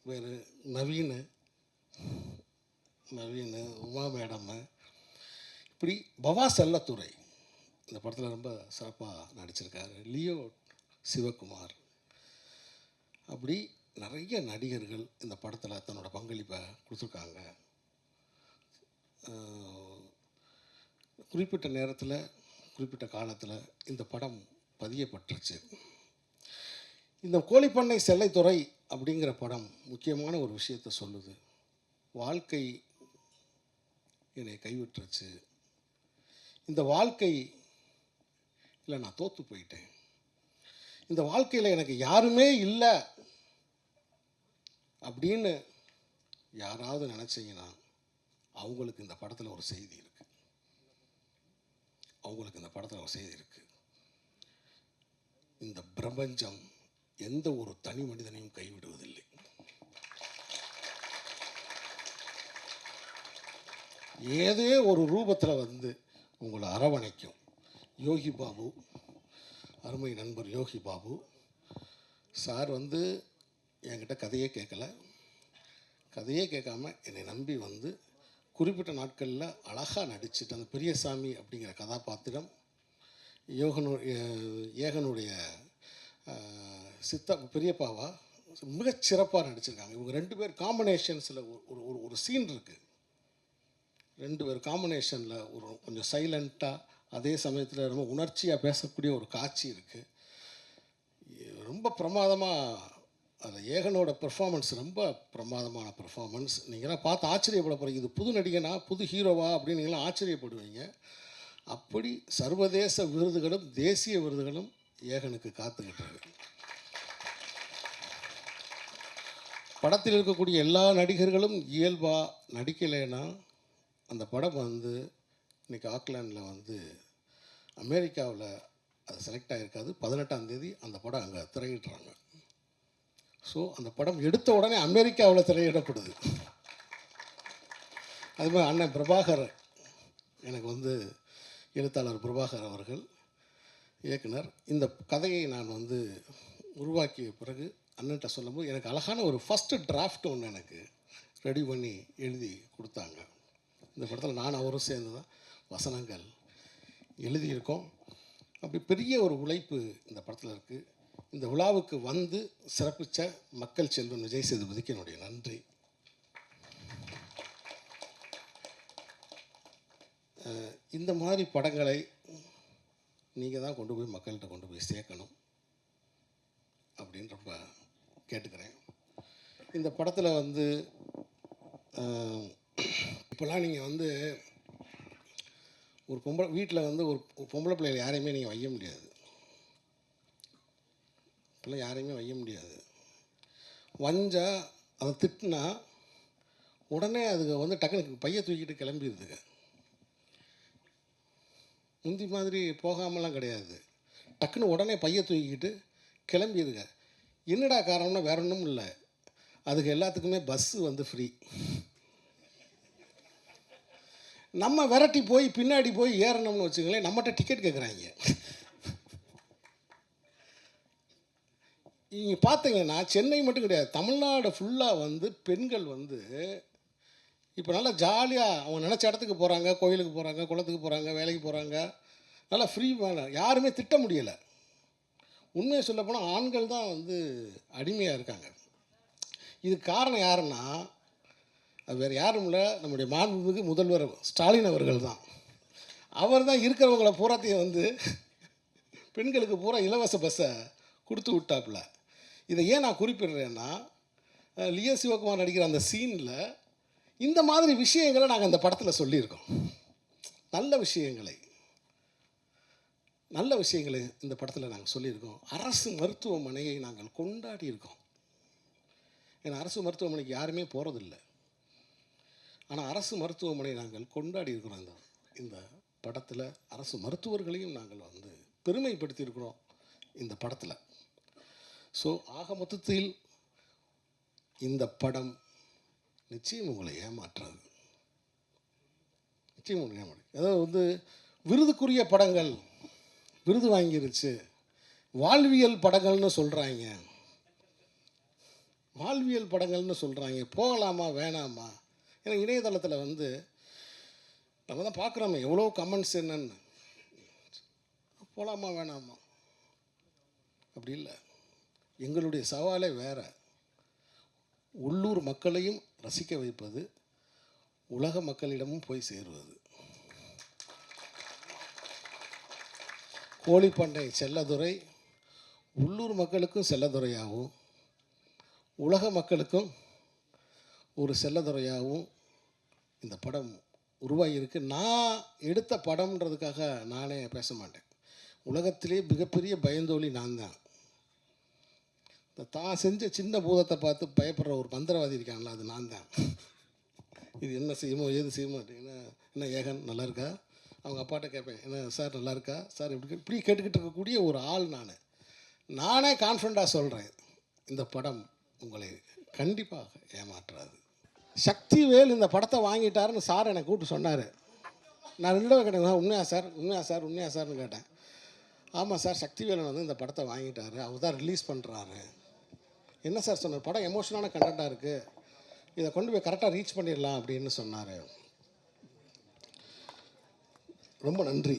பேர், நவீன், உமா மேடம், இப்படி பவா செல்லத்துறை இந்த படத்தில் ரொம்ப சிறப்பாக நடிச்சிருக்காரு. லியோ சிவகுமார், அப்படி நிறைய நடிகர்கள் இந்த படத்தில் தன்னோட பங்களிப்பை கொடுத்துருக்காங்க. குறிப்பிட்ட நேரத்தில் குறிப்பிட்ட காலத்தில் இந்த படம் பதியப்பட்டுருச்சு. இந்த கோழிப்பண்ணை செல்லைத்துறை அப்படிங்கிற படம் முக்கியமான ஒரு விஷயத்தை சொல்லுது. வாழ்க்கை என்னை கைவிட்டுருச்சு, இந்த வாழ்க்கை இல்லை நான் தோற்று போயிட்டேன், இந்த வாழ்க்கையில் எனக்கு யாருமே இல்லை அப்படின்னு யாராவது நினச்சிங்கன்னா அவங்களுக்கு இந்த படத்தில் ஒரு செய்தி இருக்குது. அவங்களுக்கு இந்த படத்தில் ஒரு செய்தி இருக்குது. இந்த பிரபஞ்சம் எந்த ஒரு தனி மனிதனையும் கைவிடுவதில்லை. ஏதே ஒரு ரூபத்தில் வந்து உங்களை அரவணைக்கும். யோகி பாபு, அருமை நண்பர் யோகி பாபு சார் வந்து என்கிட்ட கதையே கேட்கல. கதையே கேட்காம என்னை நம்பி வந்து குறிப்பிட்ட நாட்களில் அழகாக நடிச்சுட்டு அந்த பெரியசாமி அப்படிங்கிற கதாபாத்திரம் ஏகனுடைய பெரியப்பாவா மிகச்சிறப்பாக நடிச்சிருக்காங்க. இவங்க 2 பேர் காம்பினேஷன்ஸில் ஒரு ஒரு ஒரு சீன் இருக்குது. 2 பேர் காம்பினேஷனில் ஒரு கொஞ்சம் சைலண்ட்டாக அதே சமயத்தில் ரொம்ப உணர்ச்சியாக பேசக்கூடிய ஒரு காட்சி இருக்குது. ரொம்ப பிரமாதமாக அந்த ஏகனோட பெர்ஃபார்மன்ஸ் ரொம்ப பிரமாதமான பெர்ஃபார்மன்ஸ். நீங்களாம் பார்த்து ஆச்சரியப்பட போகிறீங்க. இது புது நடிகனா புது ஹீரோவா அப்படின்னு நீங்களாம் ஆச்சரியப்படுவீங்க. அப்படி சர்வதேச விருதுகளும் தேசிய விருதுகளும் ஏகனுக்கு காத்துக்கிட்டு இருக்கு. படத்தில் இருக்கக்கூடிய எல்லா நடிகர்களும் இயல்பாக நடிக்கலைன்னா அந்த படம் வந்து இன்றைக்கி ஆக்லாண்டில் வந்து அமெரிக்காவில் அது செலக்ட் ஆகிருக்காது. 18ஆம் தேதி அந்த படம் அங்கே திரையிடுறாங்க. ஸோ அந்த படம் எடுத்த உடனே அமெரிக்காவில் திரையிடப்படுது. அதுமாதிரி அண்ணன் பிரபாகர், எனக்கு வந்து எழுத்தாளர் பிரபாகர் அவர்கள் இயக்குனர், இந்த கதையை நான் வந்து உருவாக்கிய பிறகு அண்ணன்ட்ட சொல்லும்போது எனக்கு அழகான ஒரு ஃபஸ்ட்டு டிராஃப்ட் ஒன்று எனக்கு ரெடி பண்ணி எழுதி கொடுத்தாங்க. இந்த படத்தில் நான் அவரும் சேர்ந்து தான் வசனங்கள் எழுதியிருக்கோம். அப்படி பெரிய ஒரு உழைப்பு இந்த படத்தில் இருக்குது. இந்த விழாவுக்கு வந்து சிறப்பித்த மக்கள் செல்வன் விஜய் சேதுபதிக்கு என்னுடைய நன்றி. இந்த மாதிரி படங்களை நீங்கள் தான் கொண்டு போய் மக்கள்கிட்ட கொண்டு போய் சேர்க்கணும் அப்படின்னு ரொம்ப கேட்டுக்கிறேன். இந்த படத்தில் வந்து இப்போல்லாம் நீங்கள் வந்து ஒரு வீட்டில் வந்து ஒரு பொம்பளை பிள்ளைகள் யாரையுமே நீங்கள் வைய முடியாது. இப்போல்லாம் யாரையுமே வைய முடியாது. வஞ்சா அதை திட்டினா உடனே அதுக்கு வந்து டக்குனு பைய தூக்கிட்டு கிளம்பிடுதுங்க. முந்தி மாதிரி போகாமலாம் கிடையாது. டக்குன்னு உடனே பைய தூக்கிக்கிட்டு கிளம்பிடுங்க. என்னடா காரணம்னா வேற ஒன்றும் இல்லை, அதுக்கு எல்லாத்துக்குமே பஸ்ஸு வந்து ஃப்ரீ. நம்ம விரட்டி போய் பின்னாடி போய் ஏறணும்னு வச்சுங்களேன், நம்மகிட்ட டிக்கெட் கேட்குறாங்க. நீங்கள் பார்த்தீங்கன்னா சென்னை மட்டும் கிடையாது, தமிழ்நாடு ஃபுல்லாக வந்து பெண்கள் வந்து இப்போ நல்லா ஜாலியாக அவங்க நினச்ச இடத்துக்கு போகிறாங்க, கோயிலுக்கு போகிறாங்க, குளத்துக்கு போகிறாங்க, வேலைக்கு போகிறாங்க, நல்லா ஃப்ரீ. யாருமே திட்ட முடியலை. உண்மையை சொல்லப்போனால் ஆண்கள் தான் வந்து அடிமையாக இருக்காங்க. இதுக்கு காரணம் யாருன்னா அது வேறு யாரும் இல்லை, நம்முடைய மாண்புமிகு முதல்வர் ஸ்டாலின் அவர்கள் தான். அவர் தான் இருக்கிறவங்கள பூராத்தையும் வந்து பெண்களுக்கு பூரா இலவச பஸ்ஸை கொடுத்து விட்டாப்புல. இதை ஏன் நான் குறிப்பிடுறேன்னா, லியோ சிவகுமார் நடிக்கிற அந்த சீனில் இந்த மாதிரி விஷயங்களை நாங்கள் அந்த படத்தில் சொல்லியிருக்கோம். நல்ல விஷயங்களை இந்த படத்தில் நாங்கள் சொல்லியிருக்கோம். அரசு மருத்துவமனையை நாங்கள் கொண்டாடி இருக்கோம். ஏன்னா அரசு மருத்துவமனைக்கு யாருமே போகிறதில்லை, ஆனால் அரசு மருத்துவமனை நாங்கள் கொண்டாடி இருக்கிறோம். இந்த படத்தில் அரசு மருத்துவர்களையும் நாங்கள் வந்து பெருமைப்படுத்தியிருக்கிறோம் இந்த படத்தில். ஸோ ஆக மொத்தத்தில் இந்த படம் நிச்சயம் உங்களை ஏமாற்றாது. நிச்சயம் உங்களை ஏமாற்று. அதாவது வந்து விருதுக்குரிய படங்கள் விருது வாங்கிருச்சு, வாழ்வியல் படங்கள்னு சொல்கிறாங்க, வாழ்வியல் படங்கள்னு சொல்கிறாங்க. போகலாமா வேணாமா? ஏன்னா இணையதளத்தில் வந்து நம்ம தான் பார்க்குறோமே எவ்வளோ கமெண்ட்ஸ் என்னன்னு. போகலாமா வேணாமா அப்படி இல்லை. எங்களுடைய சவாலே வேறு. உள்ளூர் மக்களையும் ரசிக்க வைப்பது, உலக மக்களிடமும் போய் சேருவது. கோழிப்பண்டை செல்லதுரை உள்ளூர் மக்களுக்கும் செல்லதுரையாகவும் உலக மக்களுக்கும் ஒரு செல்லதுரையாகவும் இந்த படம் உருவாகியிருக்கு. நான் எடுத்த படம்ன்றதுக்காக நானே பேச மாட்டேன். உலகத்திலே மிகப்பெரிய பயந்தோழி நான் தான். இந்த தான் செஞ்ச சின்ன பூதத்தை பார்த்து பயப்படுற ஒரு மந்திரவாதி இருக்காங்களா, அது நான் தான். இது என்ன செய்யுமோ ஏது செய்யுமோ என்ன ஏகன் நல்லா இருக்கா, அவங்க அப்பாட்ட கேட்பேன், என்ன சார் நல்லா இருக்கா சார், இப்படி கேட்டுக்கிட்டு இருக்கக்கூடிய ஒரு ஆள் நானே கான்ஃபிடண்ட்டாக சொல்கிறேன், இந்த படம் உங்களை கண்டிப்பாக ஏமாற்றாது. சக்திவேல் இந்த படத்தை வாங்கிட்டாருன்னு சார் என்னை கூப்பிட்டு சொன்னார். நான் 2 தடவை கேட்டேன், உண்மையா சார்னு கேட்டேன். ஆமாம் சார், சக்திவேலன் வந்து இந்த படத்தை வாங்கிட்டார், அவர் தான் ரிலீஸ் பண்ணுறாரு. என்ன சார் சொன்னார், படம் எமோஷனான கண்டென்ட்டாக இருக்குது, இதை கொண்டு போய் கரெக்டாக ரீச் பண்ணிடலாம் அப்படின்னு சொன்னார். ரொம்ப நன்றி.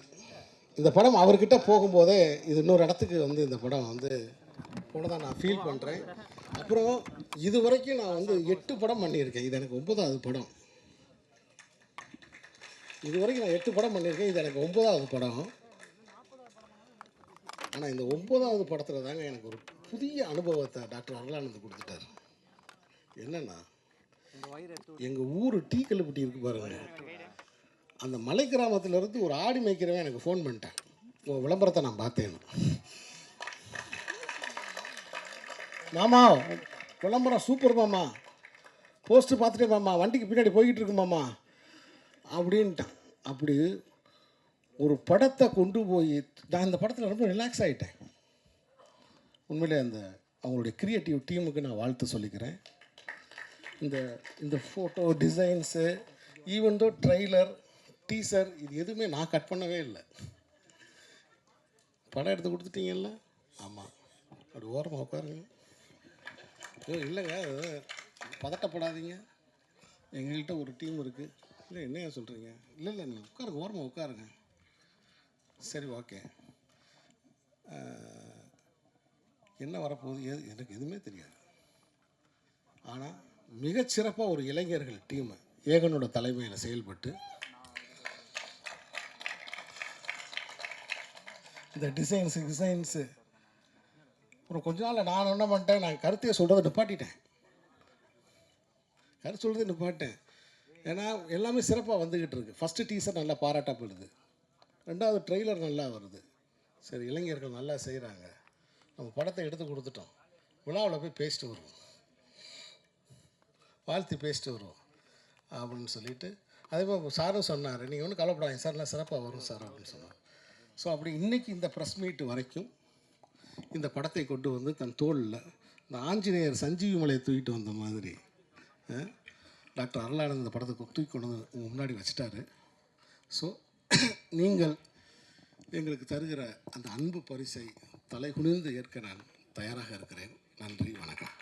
இந்த படம் அவர்கிட்ட போகும்போதே இது இன்னொரு இடத்துக்கு வந்து இந்த படம் வந்து போனதான் நான் ஃபீல் பண்ணுறேன். அப்புறம் இது வரைக்கும் நான் வந்து 8 படம் பண்ணியிருக்கேன், இது எனக்கு 9வது படம். இது வரைக்கும் நான் 8 படம் பண்ணியிருக்கேன், இது எனக்கு 9வது படம். ஆனால் இந்த 9வது படத்தில் தாங்க எனக்கு ஒரு புதிய அனுபவத்தை டாக்டர் அருளானந்த் கொடுத்துட்டார். என்னென்னா, எங்கள் ஊர் டீ கல்லுப்பட்டி இருக்கு பாருங்க, அந்த மலை கிராமத்திலேருந்து ஒரு ஆடி மேய்க்கிறவன் எனக்கு ஃபோன் பண்ணிட்டேன், உங்கள் விளம்பரத்தை நான் பார்த்தேன்னு. மாமா விளம்பரம் சூப்பர் மாமா, போஸ்ட்டு பார்த்துட்டே மாமா, வண்டிக்கு பின்னாடி போய்கிட்டு இருக்கு மாமா அப்படின்ட்டான். அப்படி ஒரு படத்தை கொண்டு போய் நான் இந்த படத்தில் ரொம்ப ரிலாக்ஸ் ஆகிட்டேன். உண்மையிலே அவங்களுடைய க்ரியேட்டிவ் டீமுக்கு நான் வாழ்த்து சொல்லிக்கிறேன். இந்த photo designs, even though trailer, teaser, இது எதுவுமே நான் கட் பண்ணவே இல்லை. படம் எடுத்து கொடுத்துட்டீங்கல்ல, ஆமாம், அப்படி ஓரமாக உட்காருங்க. இல்லைங்க, பதட்டப்படாதீங்க, எங்கள்கிட்ட ஒரு டீம் இருக்குது. இல்லை என்னையா சொல்கிறீங்க, இல்லை நீங்கள் உட்காருங்க, ஓரமாக உட்காருங்க. சரி ஓகே, என்ன வரப்போகுது எனக்கு எதுவுமே தெரியாது. ஆனால் மிகச்சிறப்பாக ஒரு இளைஞர்கள் டீமு ஏகனோட தலைமையில் செயல்பட்டு இந்த டிசைன்ஸு அப்புறம் கொஞ்ச நாள் நான் என்ன பண்ணிட்டேன், நான் கருத்தையை சொல்கிறத நிப்பாட்டிட்டேன். கருத்து சொல்கிறத நிப்பாட்டேன். ஏன்னா எல்லாமே சிறப்பாக வந்துக்கிட்டு இருக்குது. ஃபஸ்ட்டு டீசர் நல்லா பாராட்டப்படுது, 2வது ட்ரெய்லர் நல்லா வருது. சரி, இளைஞர்கள் நல்லா செய்கிறாங்க, நம்ம படத்தை எடுத்து கொடுத்துட்டோம், விழாவில் போய் பேசிட்டு வருவோம், வாழ்த்து பேசிட்டு வருவோம் அப்படின்னு சொல்லிட்டு, அதே மாதிரி சாரும் சொன்னார், நீங்கள் ஒன்றும் கவலைப்படாதீங்க சார், எல்லாம் சிறப்பாக வரும் சார் அப்படின்னு சொன்னார். ஸோ அப்படி இன்றைக்கி இந்த ப்ரெஸ் மீட் வரைக்கும் இந்த படத்தை கொண்டு வந்து தன் தோளில் இந்த ஆஞ்சநேயர் சஞ்சீவி மலையை தூக்கிட்டு வந்த மாதிரி டாக்டர் அருளானந்த் இந்த படத்தை தூக்கி கொண்டு வந்து உங்கள் முன்னாடி வச்சுட்டாரு. ஸோ நீங்கள் எங்களுக்கு தருகிற அந்த அன்பு பரிசை தலை குனிந்து ஏற்க நான் தயாராக இருக்கிறேன். நன்றி, வணக்கம்.